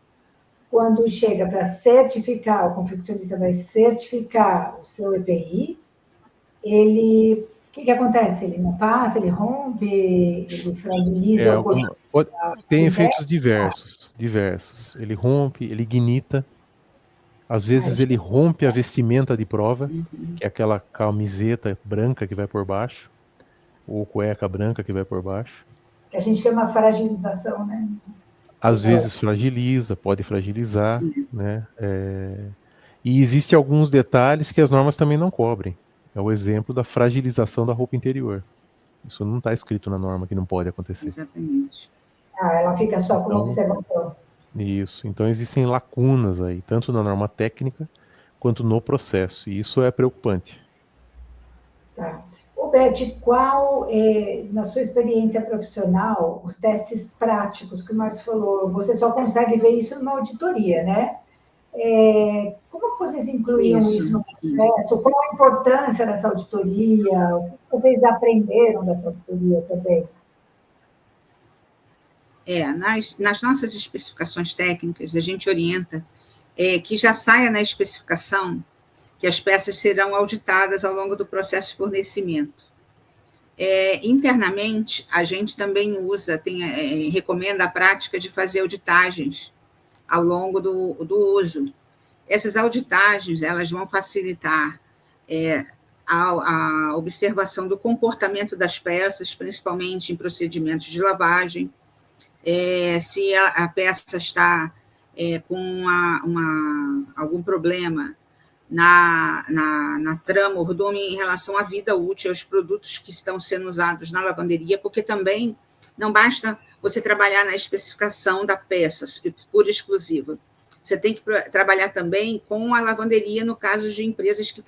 [SPEAKER 1] quando chega para certificar, o confeccionista vai certificar o seu EPI, o que acontece? Ele não passa, ele rompe, ele fragiliza o corpo?
[SPEAKER 2] Tem efeitos diversos. Ele rompe, ele ignita. Às vezes ele rompe a vestimenta de prova, que é aquela camiseta branca que vai por baixo, ou cueca branca que vai por baixo.
[SPEAKER 1] Que a gente chama fragilização, né?
[SPEAKER 2] Às vezes fragiliza, pode fragilizar, né? E existem alguns detalhes que as normas também não cobrem. É o exemplo da fragilização da roupa interior. Isso não está escrito na norma que não pode acontecer.
[SPEAKER 3] Exatamente.
[SPEAKER 1] Ela fica só como
[SPEAKER 2] Então,
[SPEAKER 1] observação.
[SPEAKER 2] isso. Então existem lacunas aí, tanto na norma técnica quanto no processo. E isso é preocupante.
[SPEAKER 1] Tá. Ô, Beth, qual, na sua experiência profissional, os testes práticos que o Márcio falou, você só consegue ver isso numa auditoria, né? Como que vocês incluíam isso no processo? Qual a importância dessa auditoria? O que vocês aprenderam dessa auditoria também?
[SPEAKER 3] Nas nossas especificações técnicas, a gente orienta que já saia na especificação que as peças serão auditadas ao longo do processo de fornecimento. Internamente, a gente também recomenda a prática de fazer auditagens ao longo do uso. Essas auditagens, elas vão facilitar a observação do comportamento das peças, principalmente em procedimentos de lavagem, se a peça está com algum problema na trama ou rdome em relação à vida útil, aos produtos que estão sendo usados na lavanderia, porque também não basta você trabalhar na especificação da peça, por exclusiva. Você tem que trabalhar também com a lavanderia, no caso de empresas que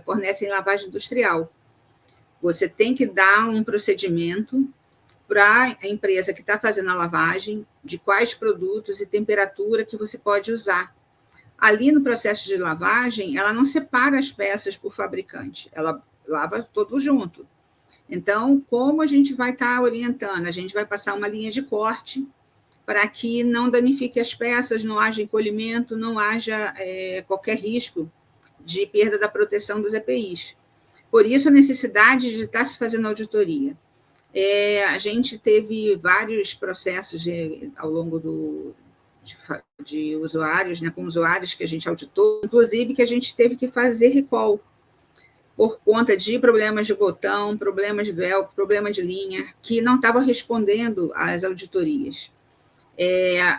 [SPEAKER 3] fornecem lavagem industrial. Você tem que dar um procedimento para a empresa que está fazendo a lavagem, de quais produtos e temperatura que você pode usar. Ali no processo de lavagem, ela não separa as peças por fabricante, ela lava tudo junto. Então, como a gente vai estar orientando? A gente vai passar uma linha de corte para que não danifique as peças, não haja encolhimento, não haja qualquer risco de perda da proteção dos EPIs. Por isso, a necessidade de estar se fazendo auditoria. A gente teve vários processos ao longo de usuários, né, com usuários que a gente auditou, inclusive que a gente teve que fazer recall por conta de problemas de botão, problemas de velcro, problema de linha, que não estavam respondendo às auditorias.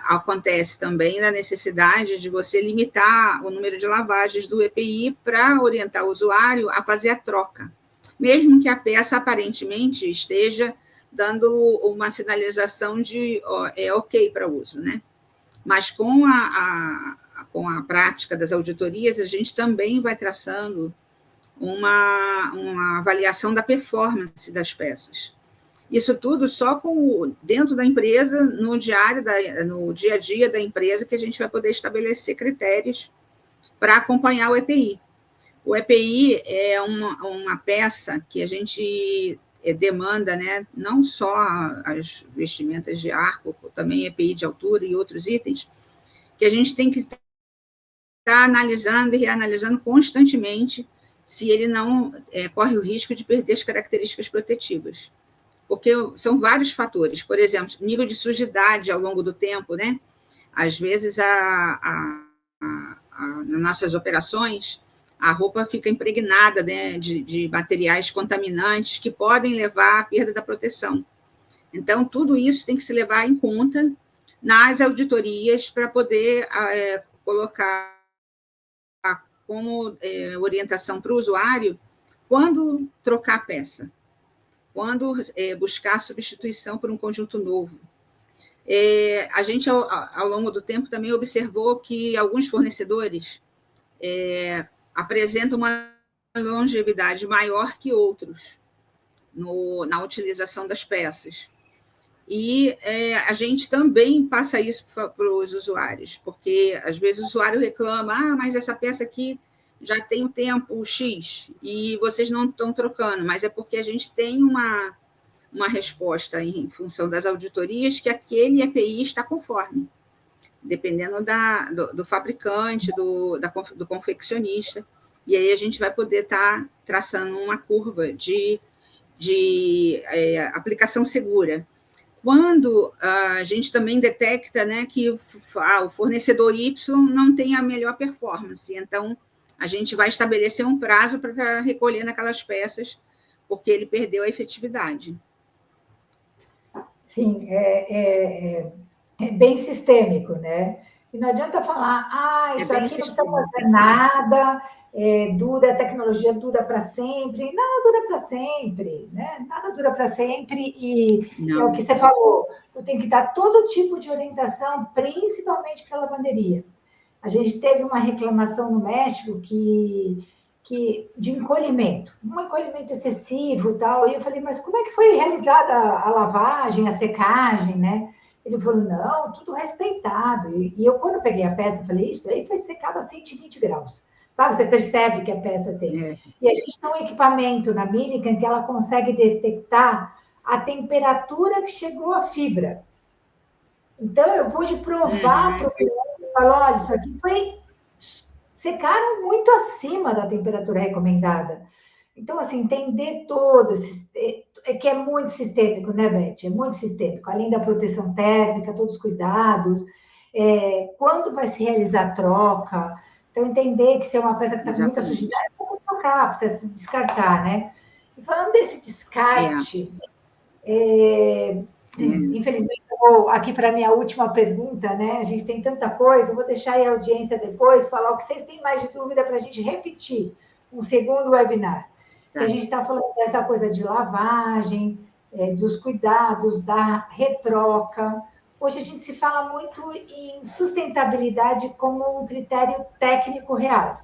[SPEAKER 3] Acontece também a necessidade de você limitar o número de lavagens do EPI para orientar o usuário a fazer a troca, mesmo que a peça aparentemente esteja dando uma sinalização de ok para uso, né? Mas com a prática das auditorias, a gente também vai traçando uma avaliação da performance das peças. Isso tudo só dentro da empresa, no dia a dia da empresa, que a gente vai poder estabelecer critérios para acompanhar o EPI. O EPI é uma peça que a gente demanda, né, não só as vestimentas de arco, também EPI de altura e outros itens, que a gente tem que estar analisando e reanalisando constantemente se ele não corre o risco de perder as características protetivas. Porque são vários fatores. Por exemplo, nível de sujidade ao longo do tempo, né? Às vezes, nas nossas operações, a roupa fica impregnada, né, de materiais contaminantes que podem levar à perda da proteção. Então, tudo isso tem que se levar em conta nas auditorias para poder colocar como orientação para o usuário quando trocar a peça, quando buscar a substituição por um conjunto novo. A gente, ao longo do tempo, também observou que alguns fornecedores apresentam uma longevidade maior que outros na utilização das peças. E a gente também passa isso para os usuários, porque às vezes o usuário reclama, mas essa peça aqui já tem o tempo X e vocês não estão trocando, mas é porque a gente tem uma resposta em função das auditorias que aquele EPI está conforme, dependendo do fabricante, do confeccionista, e aí a gente vai poder estar traçando uma curva de aplicação segura. Quando a gente também detecta, né, que o fornecedor Y não tem a melhor performance, então a gente vai estabelecer um prazo para estar recolhendo aquelas peças, porque ele perdeu a efetividade.
[SPEAKER 1] Sim, é bem sistêmico, né? E não adianta falar, isso aqui não precisa
[SPEAKER 3] sistêmico.
[SPEAKER 1] fazer nada, a tecnologia dura para sempre. Nada dura para sempre, né? Nada dura para sempre, e é o que você falou, eu tenho que dar todo tipo de orientação, principalmente para a lavanderia. A gente teve uma reclamação no México de encolhimento, um encolhimento excessivo e tal, e eu falei, mas como é que foi realizada a lavagem, a secagem, né? Ele falou, não, tudo respeitado. E eu, quando eu peguei a peça, falei, isso aí foi secado a 120 graus. Sabe, você percebe que a peça tem. E a gente tem um equipamento na Milliken que ela consegue detectar a temperatura que chegou a fibra. Então, eu pude provar para o cliente, falar, olha, isso aqui secaram muito acima da temperatura recomendada. Então, assim, entender todo que é muito sistêmico, né, Beth? É muito sistêmico. Além da proteção térmica, todos os cuidados, quando vai se realizar a troca. Então, entender que se é uma peça que está com muita sujidade, precisa trocar, precisa descartar, né? E falando desse descarte, infelizmente, eu vou aqui para a minha última pergunta, né? A gente tem tanta coisa, eu vou deixar aí a audiência depois falar o que vocês têm mais de dúvida para a gente repetir um segundo webinar. Que a gente está falando dessa coisa de lavagem, dos cuidados, da retroca. Hoje a gente se fala muito em sustentabilidade como um critério técnico real.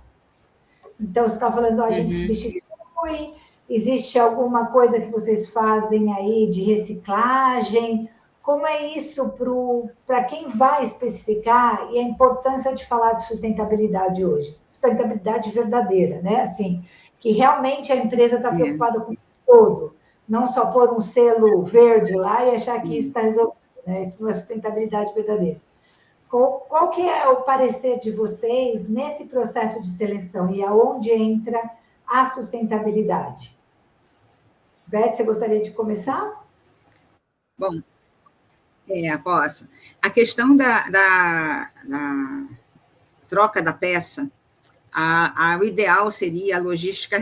[SPEAKER 1] Então, você está falando, a gente substitui, existe alguma coisa que vocês fazem aí de reciclagem? Como é isso para quem vai especificar e a importância de falar de sustentabilidade hoje? Sustentabilidade verdadeira, né? Assim, que realmente a empresa está preocupada com todo, não só pôr um selo verde lá e achar que isso está resolvido, né? Isso não é sustentabilidade verdadeira. Qual que é o parecer de vocês nesse processo de seleção e aonde entra a sustentabilidade? Beth, você gostaria de começar?
[SPEAKER 3] Bom, posso. A questão da troca da peça, o ideal seria a logística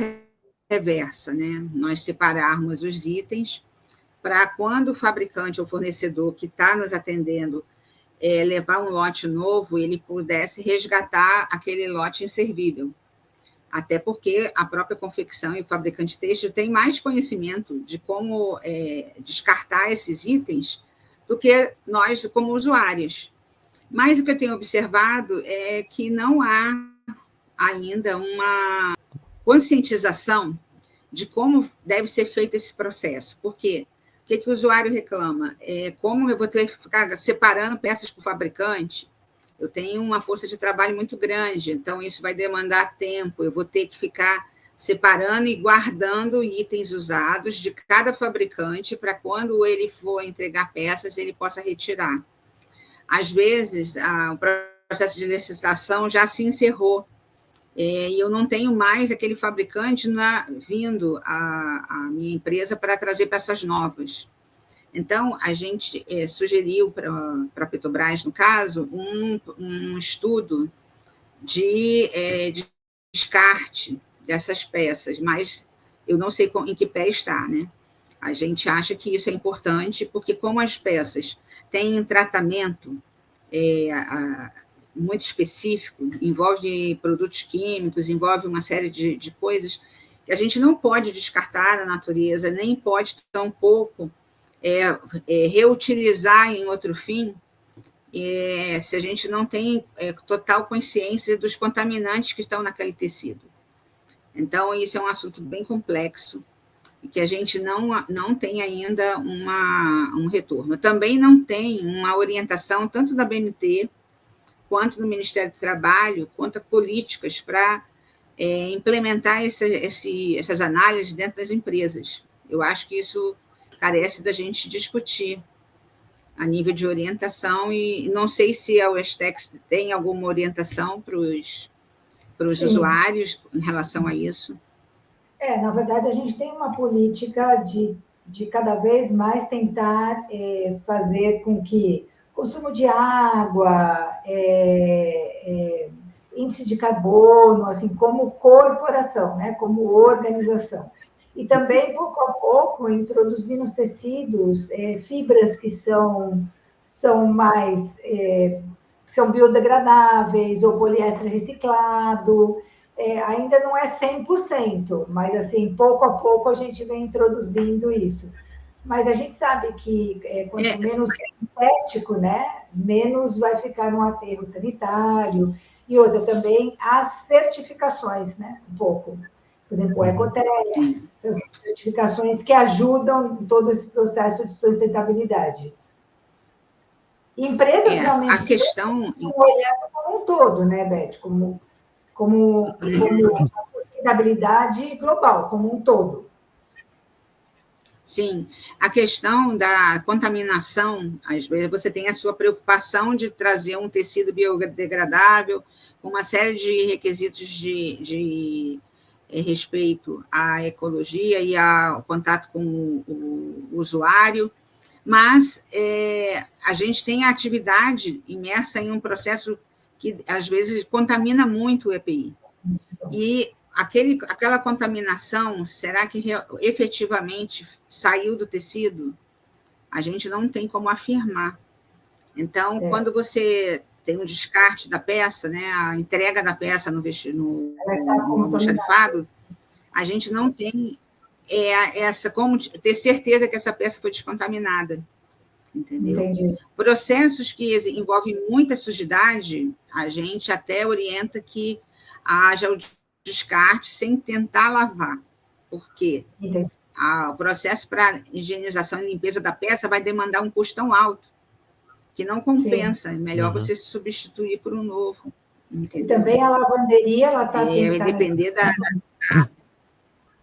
[SPEAKER 3] reversa, né? Nós separarmos os itens para quando o fabricante ou fornecedor que está nos atendendo levar um lote novo, ele pudesse resgatar aquele lote inservível. Até porque a própria confecção e o fabricante têxtil tem mais conhecimento de como descartar esses itens do que nós como usuários. Mas o que eu tenho observado é que não há ainda uma conscientização de como deve ser feito esse processo. Por quê? O que o usuário reclama? Como eu vou ter que ficar separando peças para o fabricante? Eu tenho uma força de trabalho muito grande, então isso vai demandar tempo, eu vou ter que ficar separando e guardando itens usados de cada fabricante para quando ele for entregar peças, ele possa retirar. Às vezes, o processo de licitação já se encerrou, e eu não tenho mais aquele fabricante vindo à minha empresa para trazer peças novas. Então, a gente sugeriu para a Petrobras, no caso, um estudo de descarte dessas peças, mas eu não sei em que pé está, né? A gente acha que isso é importante, porque como as peças têm um tratamento muito específico, envolve produtos químicos, envolve uma série de coisas que a gente não pode descartar na natureza, nem pode tampouco reutilizar em outro fim, se a gente não tem total consciência dos contaminantes que estão naquele tecido. Então, isso é um assunto bem complexo e que a gente não tem ainda um retorno. Também não tem uma orientação, tanto da BNT, quanto do Ministério do Trabalho, quanto a políticas para implementar essas análises dentro das empresas. Eu acho que isso carece da gente discutir a nível de orientação, e não sei se a Westex tem alguma orientação para os usuários em relação a isso.
[SPEAKER 1] Na verdade, a gente tem uma política de cada vez mais tentar fazer com que consumo de água, índice de carbono, assim, como corporação, né, como organização. E também, pouco a pouco, introduzir nos tecidos fibras que são mais são biodegradáveis ou poliéster reciclado. Ainda não é 100%, mas assim, pouco a pouco a gente vem introduzindo isso. Mas a gente sabe que quanto menos sintético, né, menos vai ficar no aterro sanitário. E outra também, as certificações, né, um pouco. Por exemplo, o Ecotex, são certificações que ajudam em todo esse processo de sustentabilidade. Empresas realmente
[SPEAKER 3] a questão
[SPEAKER 1] estão olhando como um todo, né, Beth? Como a sustentabilidade global, como um todo.
[SPEAKER 3] Sim, a questão da contaminação, às vezes você tem a sua preocupação de trazer um tecido biodegradável, com uma série de requisitos de respeito à ecologia e ao contato com o usuário, mas a gente tem a atividade imersa em um processo que, às vezes, contamina muito o EPI. E aquela contaminação, será que efetivamente saiu do tecido? A gente não tem como afirmar. Então, quando você tem um descarte da peça, né, a entrega da peça no almoxarifado, a gente não tem como ter certeza que essa peça foi descontaminada. Entendeu?
[SPEAKER 1] Entendi.
[SPEAKER 3] Processos que envolvem muita sujidade, a gente até orienta que haja o descarte sem tentar lavar, porque o processo para higienização e limpeza da peça vai demandar um custo tão alto que não compensa. Sim. É melhor você se substituir por um novo.
[SPEAKER 1] Entendeu? E também a lavanderia, ela tem que
[SPEAKER 3] depender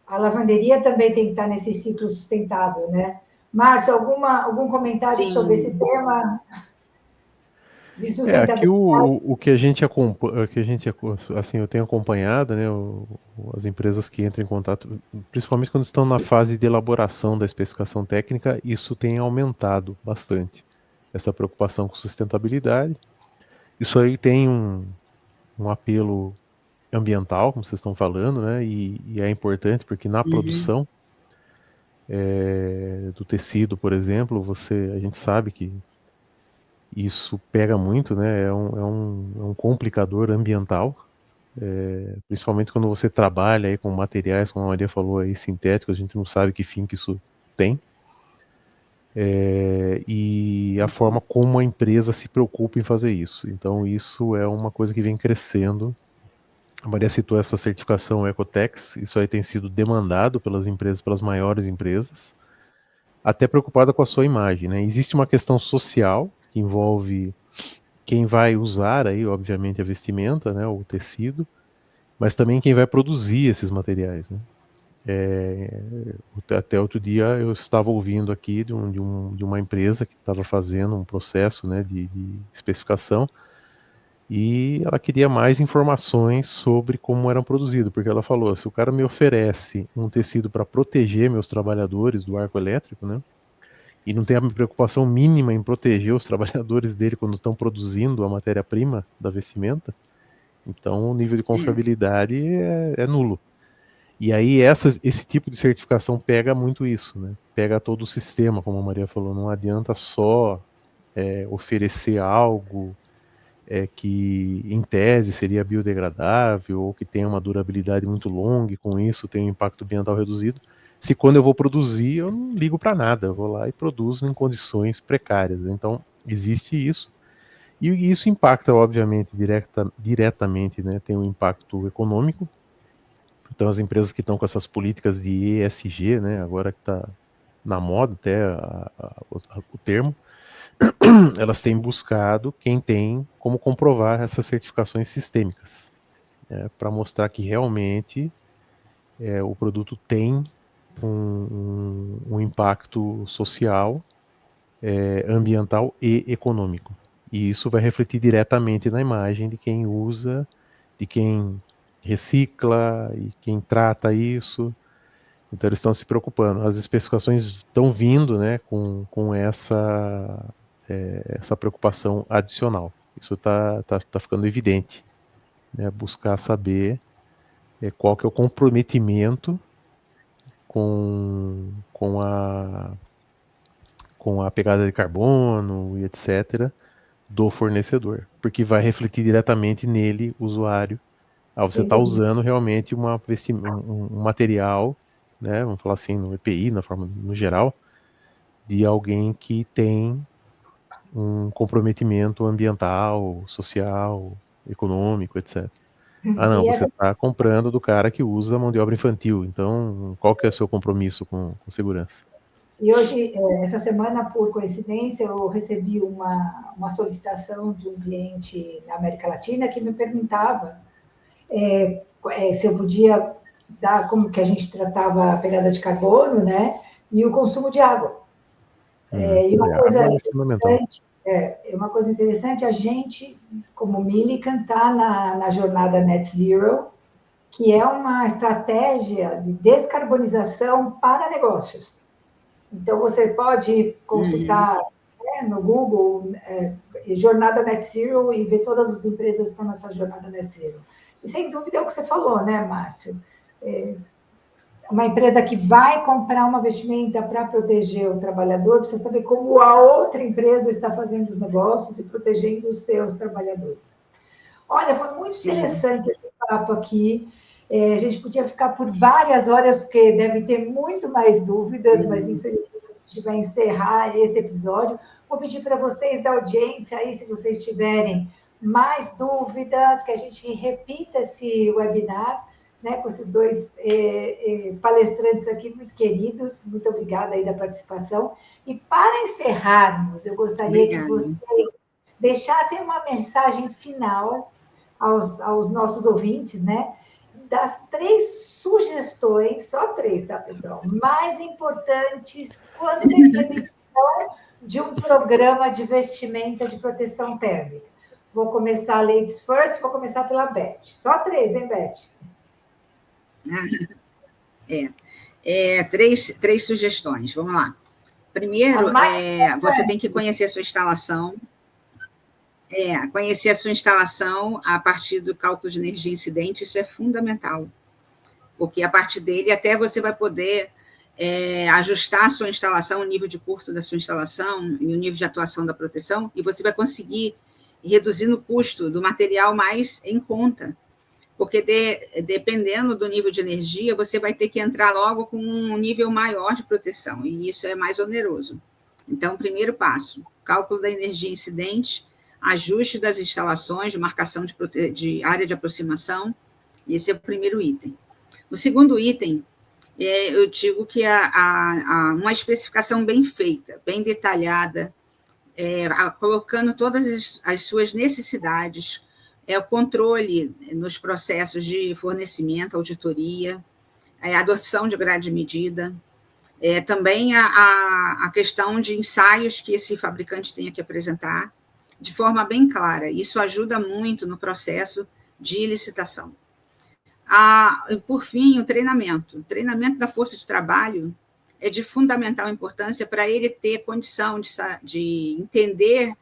[SPEAKER 1] A lavanderia também tem que estar nesse ciclo sustentável, né? Márcio, algum comentário
[SPEAKER 3] Sim.
[SPEAKER 1] sobre esse tema? De sustentabilidade?
[SPEAKER 2] Aqui o que a gente acompanha, assim, eu tenho acompanhado, né, as empresas que entram em contato, principalmente quando estão na fase de elaboração da especificação técnica, isso tem aumentado bastante, essa preocupação com sustentabilidade. Isso aí tem um apelo ambiental, como vocês estão falando, né, e é importante porque na produção do tecido, por exemplo, a gente sabe que isso pega muito, né? É um complicador ambiental, principalmente quando você trabalha aí com materiais, como a Maria falou aí, sintéticos, a gente não sabe que fim que isso tem. E a forma como a empresa se preocupa em fazer isso. Então isso é uma coisa que vem crescendo. A Maria citou essa certificação Ecotex, isso aí tem sido demandado pelas empresas, pelas maiores empresas, até preocupada com a sua imagem, né? Existe uma questão social que envolve quem vai usar aí, obviamente, a vestimenta, né, o tecido, mas também quem vai produzir esses materiais, né? Até outro dia eu estava ouvindo aqui de uma empresa que estava fazendo um processo, né, de especificação, e ela queria mais informações sobre como eram produzidos, porque ela falou, se o cara me oferece um tecido para proteger meus trabalhadores do arco elétrico, né, e não tem a preocupação mínima em proteger os trabalhadores dele quando estão produzindo a matéria-prima da vestimenta, então o nível de confiabilidade é nulo. E aí esse tipo de certificação pega muito isso, né? Pega todo o sistema, como a Maria falou, não adianta só oferecer algo que em tese seria biodegradável ou que tenha uma durabilidade muito longa e com isso tem um impacto ambiental reduzido, se quando eu vou produzir eu não ligo para nada, eu vou lá e produzo em condições precárias. Então existe isso. E isso impacta, obviamente, diretamente, né? Tem um impacto econômico. Então as empresas que estão com essas políticas de ESG, né? Agora que está na moda até o termo, elas têm buscado quem tem como comprovar essas certificações sistêmicas, né? Para mostrar que realmente o produto tem um impacto social, ambiental e econômico. E isso vai refletir diretamente na imagem de quem usa, de quem recicla e quem trata isso. Então eles estão se preocupando. As especificações estão vindo, né, com essa preocupação adicional. Isso tá ficando evidente, né? Buscar saber qual que é o comprometimento com a pegada de carbono e etc., do fornecedor, porque vai refletir diretamente nele, usuário, você está usando realmente um material, né, vamos falar assim, no EPI, no geral, de alguém que tem um comprometimento ambiental, social, econômico, etc. Ah, não, você está comprando do cara que usa mão de obra infantil, então qual que é o seu compromisso com segurança?
[SPEAKER 1] E hoje, essa semana, por coincidência, eu recebi uma solicitação de um cliente na América Latina que me perguntava se eu podia dar como que a gente tratava a pegada de carbono, né? E o consumo de água. E uma coisa interessante, a gente, como Millikan, está na jornada Net Zero, que é uma estratégia de descarbonização para negócios. Então, você pode consultar no Google Jornada Net Zero e ver todas as empresas que estão nessa Jornada Net Zero. E, sem dúvida, é o que você falou, né, Márcio? Uma empresa que vai comprar uma vestimenta para proteger o trabalhador precisa saber como a outra empresa está fazendo os negócios e protegendo os seus trabalhadores. Olha, foi muito interessante esse papo aqui. A gente podia ficar por várias horas, porque deve ter muito mais dúvidas, mas infelizmente a gente vai encerrar esse episódio. Vou pedir para vocês da audiência aí, se vocês tiverem mais dúvidas, que a gente repita esse webinar, né, com esses dois palestrantes aqui muito queridos. Muito obrigada aí da participação. E para encerrarmos, eu gostaria que vocês deixassem uma mensagem final aos nossos ouvintes, né? Das 3 sugestões, só 3, tá, pessoal? Mais importantes quando definição de um programa de vestimenta de proteção térmica. Vou começar ladies first, vou começar pela Beth. Só 3, hein, Beth?
[SPEAKER 3] 3 sugestões, vamos lá. Primeiro, você tem que conhecer a sua instalação. Conhecer a sua instalação a partir do cálculo de energia incidente, isso é fundamental, porque a partir dele até você vai poder ajustar a sua instalação, o nível de curto da sua instalação e o nível de atuação da proteção, e você vai conseguir reduzir no custo do material mais em conta, porque dependendo do nível de energia, você vai ter que entrar logo com um nível maior de proteção, e isso é mais oneroso. Então, primeiro passo, cálculo da energia incidente, ajuste das instalações, de marcação de área de aproximação, esse é o primeiro item. O segundo item, eu digo que uma especificação bem feita, bem detalhada, colocando todas as suas necessidades, o controle nos processos de fornecimento, auditoria, a adoção de grade de medida, também a questão de ensaios que esse fabricante tenha que apresentar, de forma bem clara. Isso ajuda muito no processo de licitação. Por fim, o treinamento. O treinamento da força de trabalho é de fundamental importância para ele ter condição de entender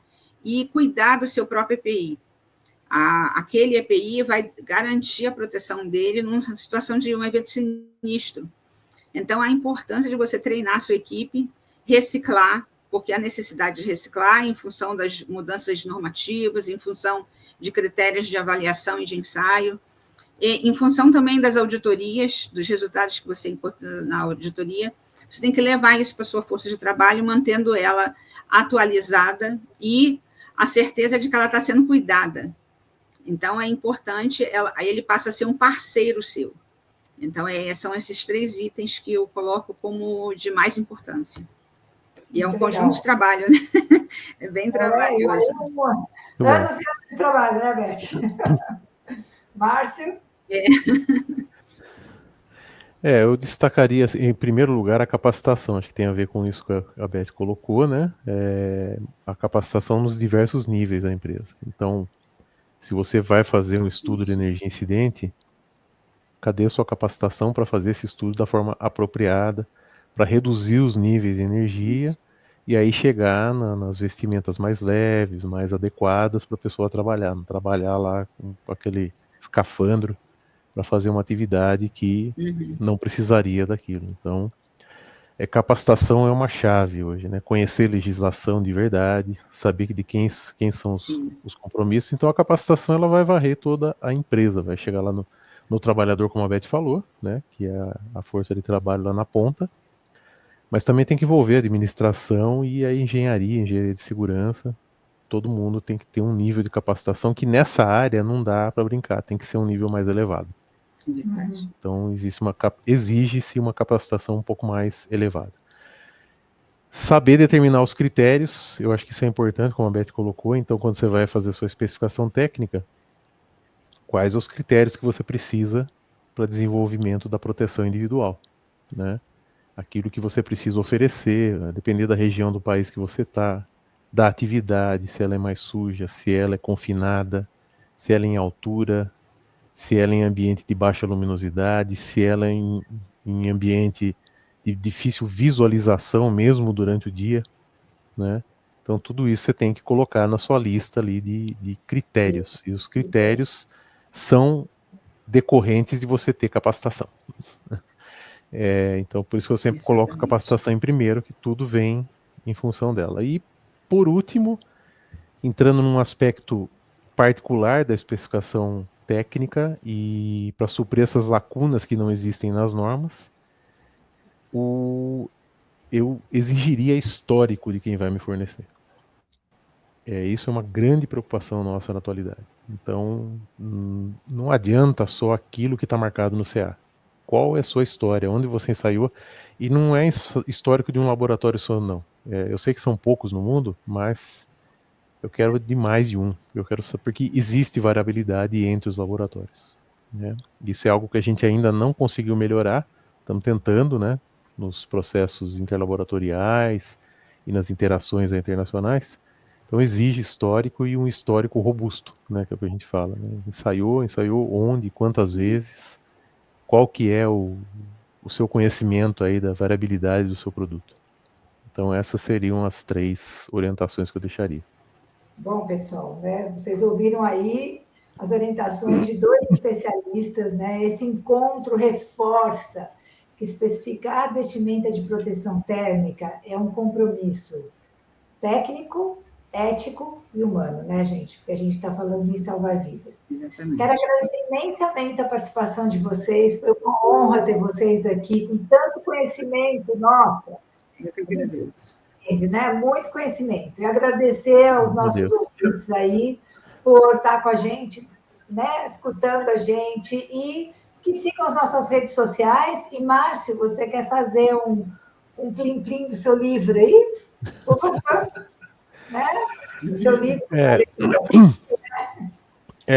[SPEAKER 3] e cuidar do seu próprio EPI. Aquele EPI vai garantir a proteção dele numa situação de um evento sinistro. Então, a importância de você treinar a sua equipe, reciclar, porque há necessidade de reciclar em função das mudanças normativas, em função de critérios de avaliação e de ensaio, e em função também das auditorias, dos resultados que você encontra na auditoria. Você tem que levar isso para a sua força de trabalho, mantendo ela atualizada e a certeza de que ela está sendo cuidada. Então, é importante, aí ele passa a ser um parceiro seu. Então, são esses 3 itens que eu coloco como de mais importância. E é um conjunto de trabalho, né? É bem trabalhoso.
[SPEAKER 1] Anos de trabalho, né, Beth? Márcio?
[SPEAKER 2] Eu destacaria, assim, em primeiro lugar, a capacitação. Acho que tem a ver com isso que a Beth colocou, né? A capacitação nos diversos níveis da empresa. Então, se você vai fazer um estudo de energia incidente, cadê a sua capacitação para fazer esse estudo da forma apropriada, para reduzir os níveis de energia e aí chegar nas vestimentas mais leves, mais adequadas para a pessoa trabalhar, não trabalhar lá com aquele escafandro para fazer uma atividade que não precisaria daquilo. Então, Capacitação é uma chave hoje, né? Conhecer legislação de verdade, saber de quem são os compromissos. Então a capacitação ela vai varrer toda a empresa, vai chegar lá no trabalhador, como a Beth falou, né? Que é a força de trabalho lá na ponta, mas também tem que envolver a administração e a engenharia de segurança. Todo mundo tem que ter um nível de capacitação que nessa área não dá para brincar, tem que ser um nível mais elevado. Então exige-se uma capacitação um pouco mais elevada. Saber determinar os critérios, eu acho que isso é importante, como a Beth colocou. Então, quando você vai fazer sua especificação técnica, quais os critérios que você precisa para desenvolvimento da proteção individual, né? Aquilo que você precisa oferecer, depender da região do país que você está, da atividade, se ela é mais suja, se ela é confinada, se ela é em altura, se ela é em ambiente de baixa luminosidade, se ela é em ambiente de difícil visualização mesmo durante o dia, né? Então tudo isso você tem que colocar na sua lista ali de critérios. E os critérios são decorrentes de você ter capacitação. Então por isso que eu sempre coloco a capacitação em primeiro, que tudo vem em função dela. E por último, entrando num aspecto particular da especificação técnica e para suprir essas lacunas que não existem nas normas, eu exigiria histórico de quem vai me fornecer. Isso é uma grande preocupação nossa na atualidade. Então, não adianta só aquilo que está marcado no CA. Qual é a sua história? Onde você ensaiou? E não é histórico de um laboratório só, não. Eu sei que são poucos no mundo, mas eu quero de mais de um. Eu quero saber, porque existe variabilidade entre os laboratórios, né? Isso é algo que a gente ainda não conseguiu melhorar. Estamos tentando, né? Nos processos interlaboratoriais e nas interações internacionais. Então exige histórico e um histórico robusto, né? Que é o que a gente fala, né? Ensaiou onde, quantas vezes, qual que é o seu conhecimento aí da variabilidade do seu produto. Então essas seriam as 3 orientações que eu deixaria.
[SPEAKER 1] Bom, pessoal, né? Vocês ouviram aí as orientações de 2 especialistas, né? Esse encontro reforça que especificar vestimenta de proteção térmica é um compromisso técnico, ético e humano, né, gente? Porque a gente está falando de salvar vidas.
[SPEAKER 3] Exatamente.
[SPEAKER 1] Quero agradecer imensamente a participação de vocês. Foi uma honra ter vocês aqui com tanto conhecimento. Nossa!
[SPEAKER 3] Eu que agradeço.
[SPEAKER 1] Né? Muito conhecimento. E agradecer aos nossos ouvintes aí por estar com a gente, né? Escutando a gente, e que sigam as nossas redes sociais. E, Márcio, você quer fazer um plim-plim do seu livro aí? Por favor. Né? O seu livro.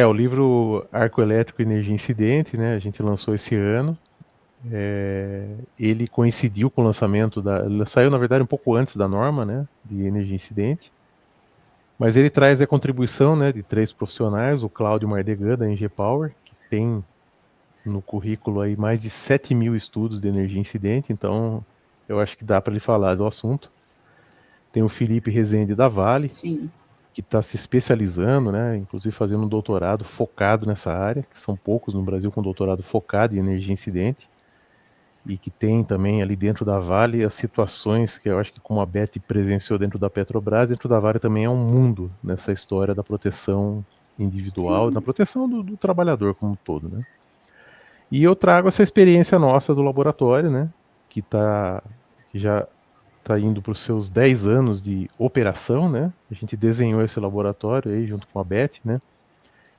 [SPEAKER 2] O livro Arco Elétrico e Energia Incidente, né? A gente lançou esse ano. Ele coincidiu com o lançamento ele saiu na verdade um pouco antes da norma, né, de energia incidente, mas ele traz a contribuição, né, de 3 profissionais, o Cláudio Mardegan da NG Power, que tem no currículo aí mais de 7.000 estudos de energia incidente, então eu acho que dá para ele falar do assunto. Tem o Felipe Rezende da Vale,
[SPEAKER 3] Sim,
[SPEAKER 2] que está se especializando, né, inclusive fazendo um doutorado focado nessa área, que são poucos no Brasil com doutorado focado em energia incidente. E que tem também ali dentro da Vale as situações que eu acho que, como a Beth presenciou dentro da Petrobras, dentro da Vale também é um mundo nessa história da proteção individual, da proteção do trabalhador como um todo, né? E eu trago essa experiência nossa do laboratório, né, que já está indo para os seus 10 anos de operação, né? A gente desenhou esse laboratório aí junto com a Beth, né,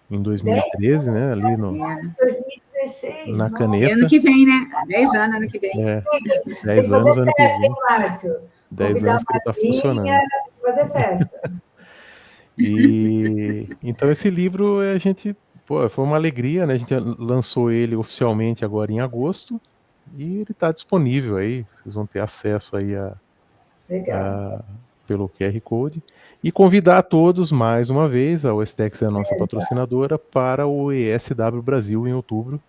[SPEAKER 2] em 2013, né, ali
[SPEAKER 1] 2016,
[SPEAKER 2] na Caneta.
[SPEAKER 3] Ano que vem, né? 10 anos, ano que vem.
[SPEAKER 2] 10 anos, ano que vem.
[SPEAKER 1] Márcio.
[SPEAKER 2] 10 anos que ele está funcionando.
[SPEAKER 1] Fazer festa.
[SPEAKER 2] E então esse livro foi uma alegria, né? A gente lançou ele oficialmente agora em agosto e ele está disponível aí. Vocês vão ter acesso aí pelo QR Code. E convidar a todos mais uma vez, a Westex é a nossa patrocinadora, para o ESW Brasil em outubro,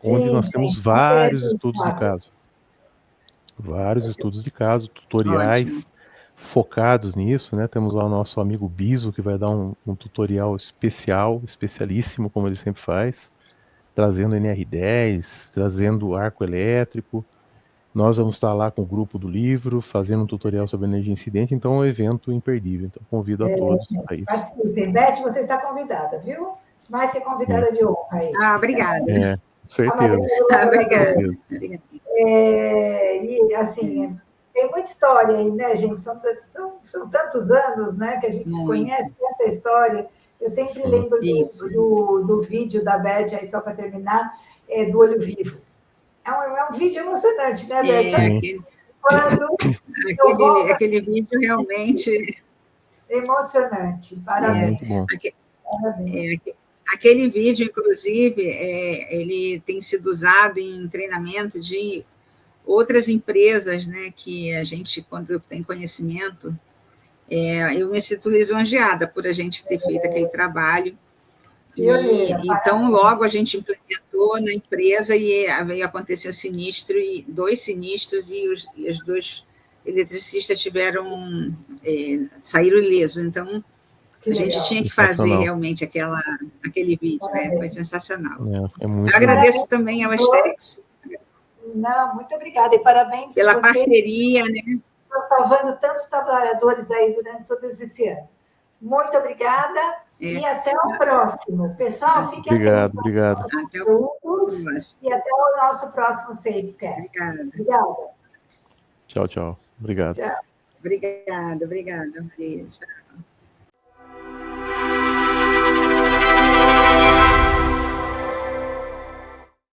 [SPEAKER 2] onde nós temos vários estudos de caso. Vários estudos de caso, tutoriais focados nisso, né? Temos lá o nosso amigo Biso, que vai dar um tutorial especialíssimo, como ele sempre faz, trazendo NR10, trazendo arco elétrico, Nós vamos estar lá com o grupo do livro, fazendo um tutorial sobre energia incidente, então é um evento imperdível. Então, convido a todos a isso.
[SPEAKER 1] Participem. Beth, você está convidada, viu? Mais que convidada de honra aí.
[SPEAKER 3] Obrigada.
[SPEAKER 2] Com certeza.
[SPEAKER 3] Obrigada.
[SPEAKER 1] E, assim, tem muita história aí, né, gente? São tantos anos, né, que a gente se conhece, tanta história. Eu sempre lembro do vídeo da Beth, aí só para terminar, do Olho Vivo. É um vídeo emocionante, né, Beth?
[SPEAKER 3] Aquele vídeo realmente...
[SPEAKER 1] Emocionante. Parabéns.
[SPEAKER 2] Parabéns.
[SPEAKER 3] Aquele vídeo, inclusive, ele tem sido usado em treinamento de outras empresas, né, que a gente, quando tem conhecimento, eu me sinto lisonjeada por a gente ter feito aquele trabalho. Então, logo a gente implementou na empresa e veio acontecer dois sinistros, e os dois eletricistas saíram ilesos. Então, a gente tinha que fazer realmente aquele vídeo, foi sensacional.
[SPEAKER 2] Eu
[SPEAKER 3] agradeço também ao Astex.
[SPEAKER 1] Não, muito obrigada, e parabéns
[SPEAKER 3] pela parceria, né?
[SPEAKER 1] Salvando tantos trabalhadores aí durante todo esse ano. Muito obrigada e até o próximo. Pessoal, fiquem atentos.
[SPEAKER 2] Obrigado.
[SPEAKER 1] E até o nosso próximo Safecast. Obrigada.
[SPEAKER 2] Tchau. Obrigado.
[SPEAKER 1] Tchau.
[SPEAKER 3] Obrigada, Maria. Tchau.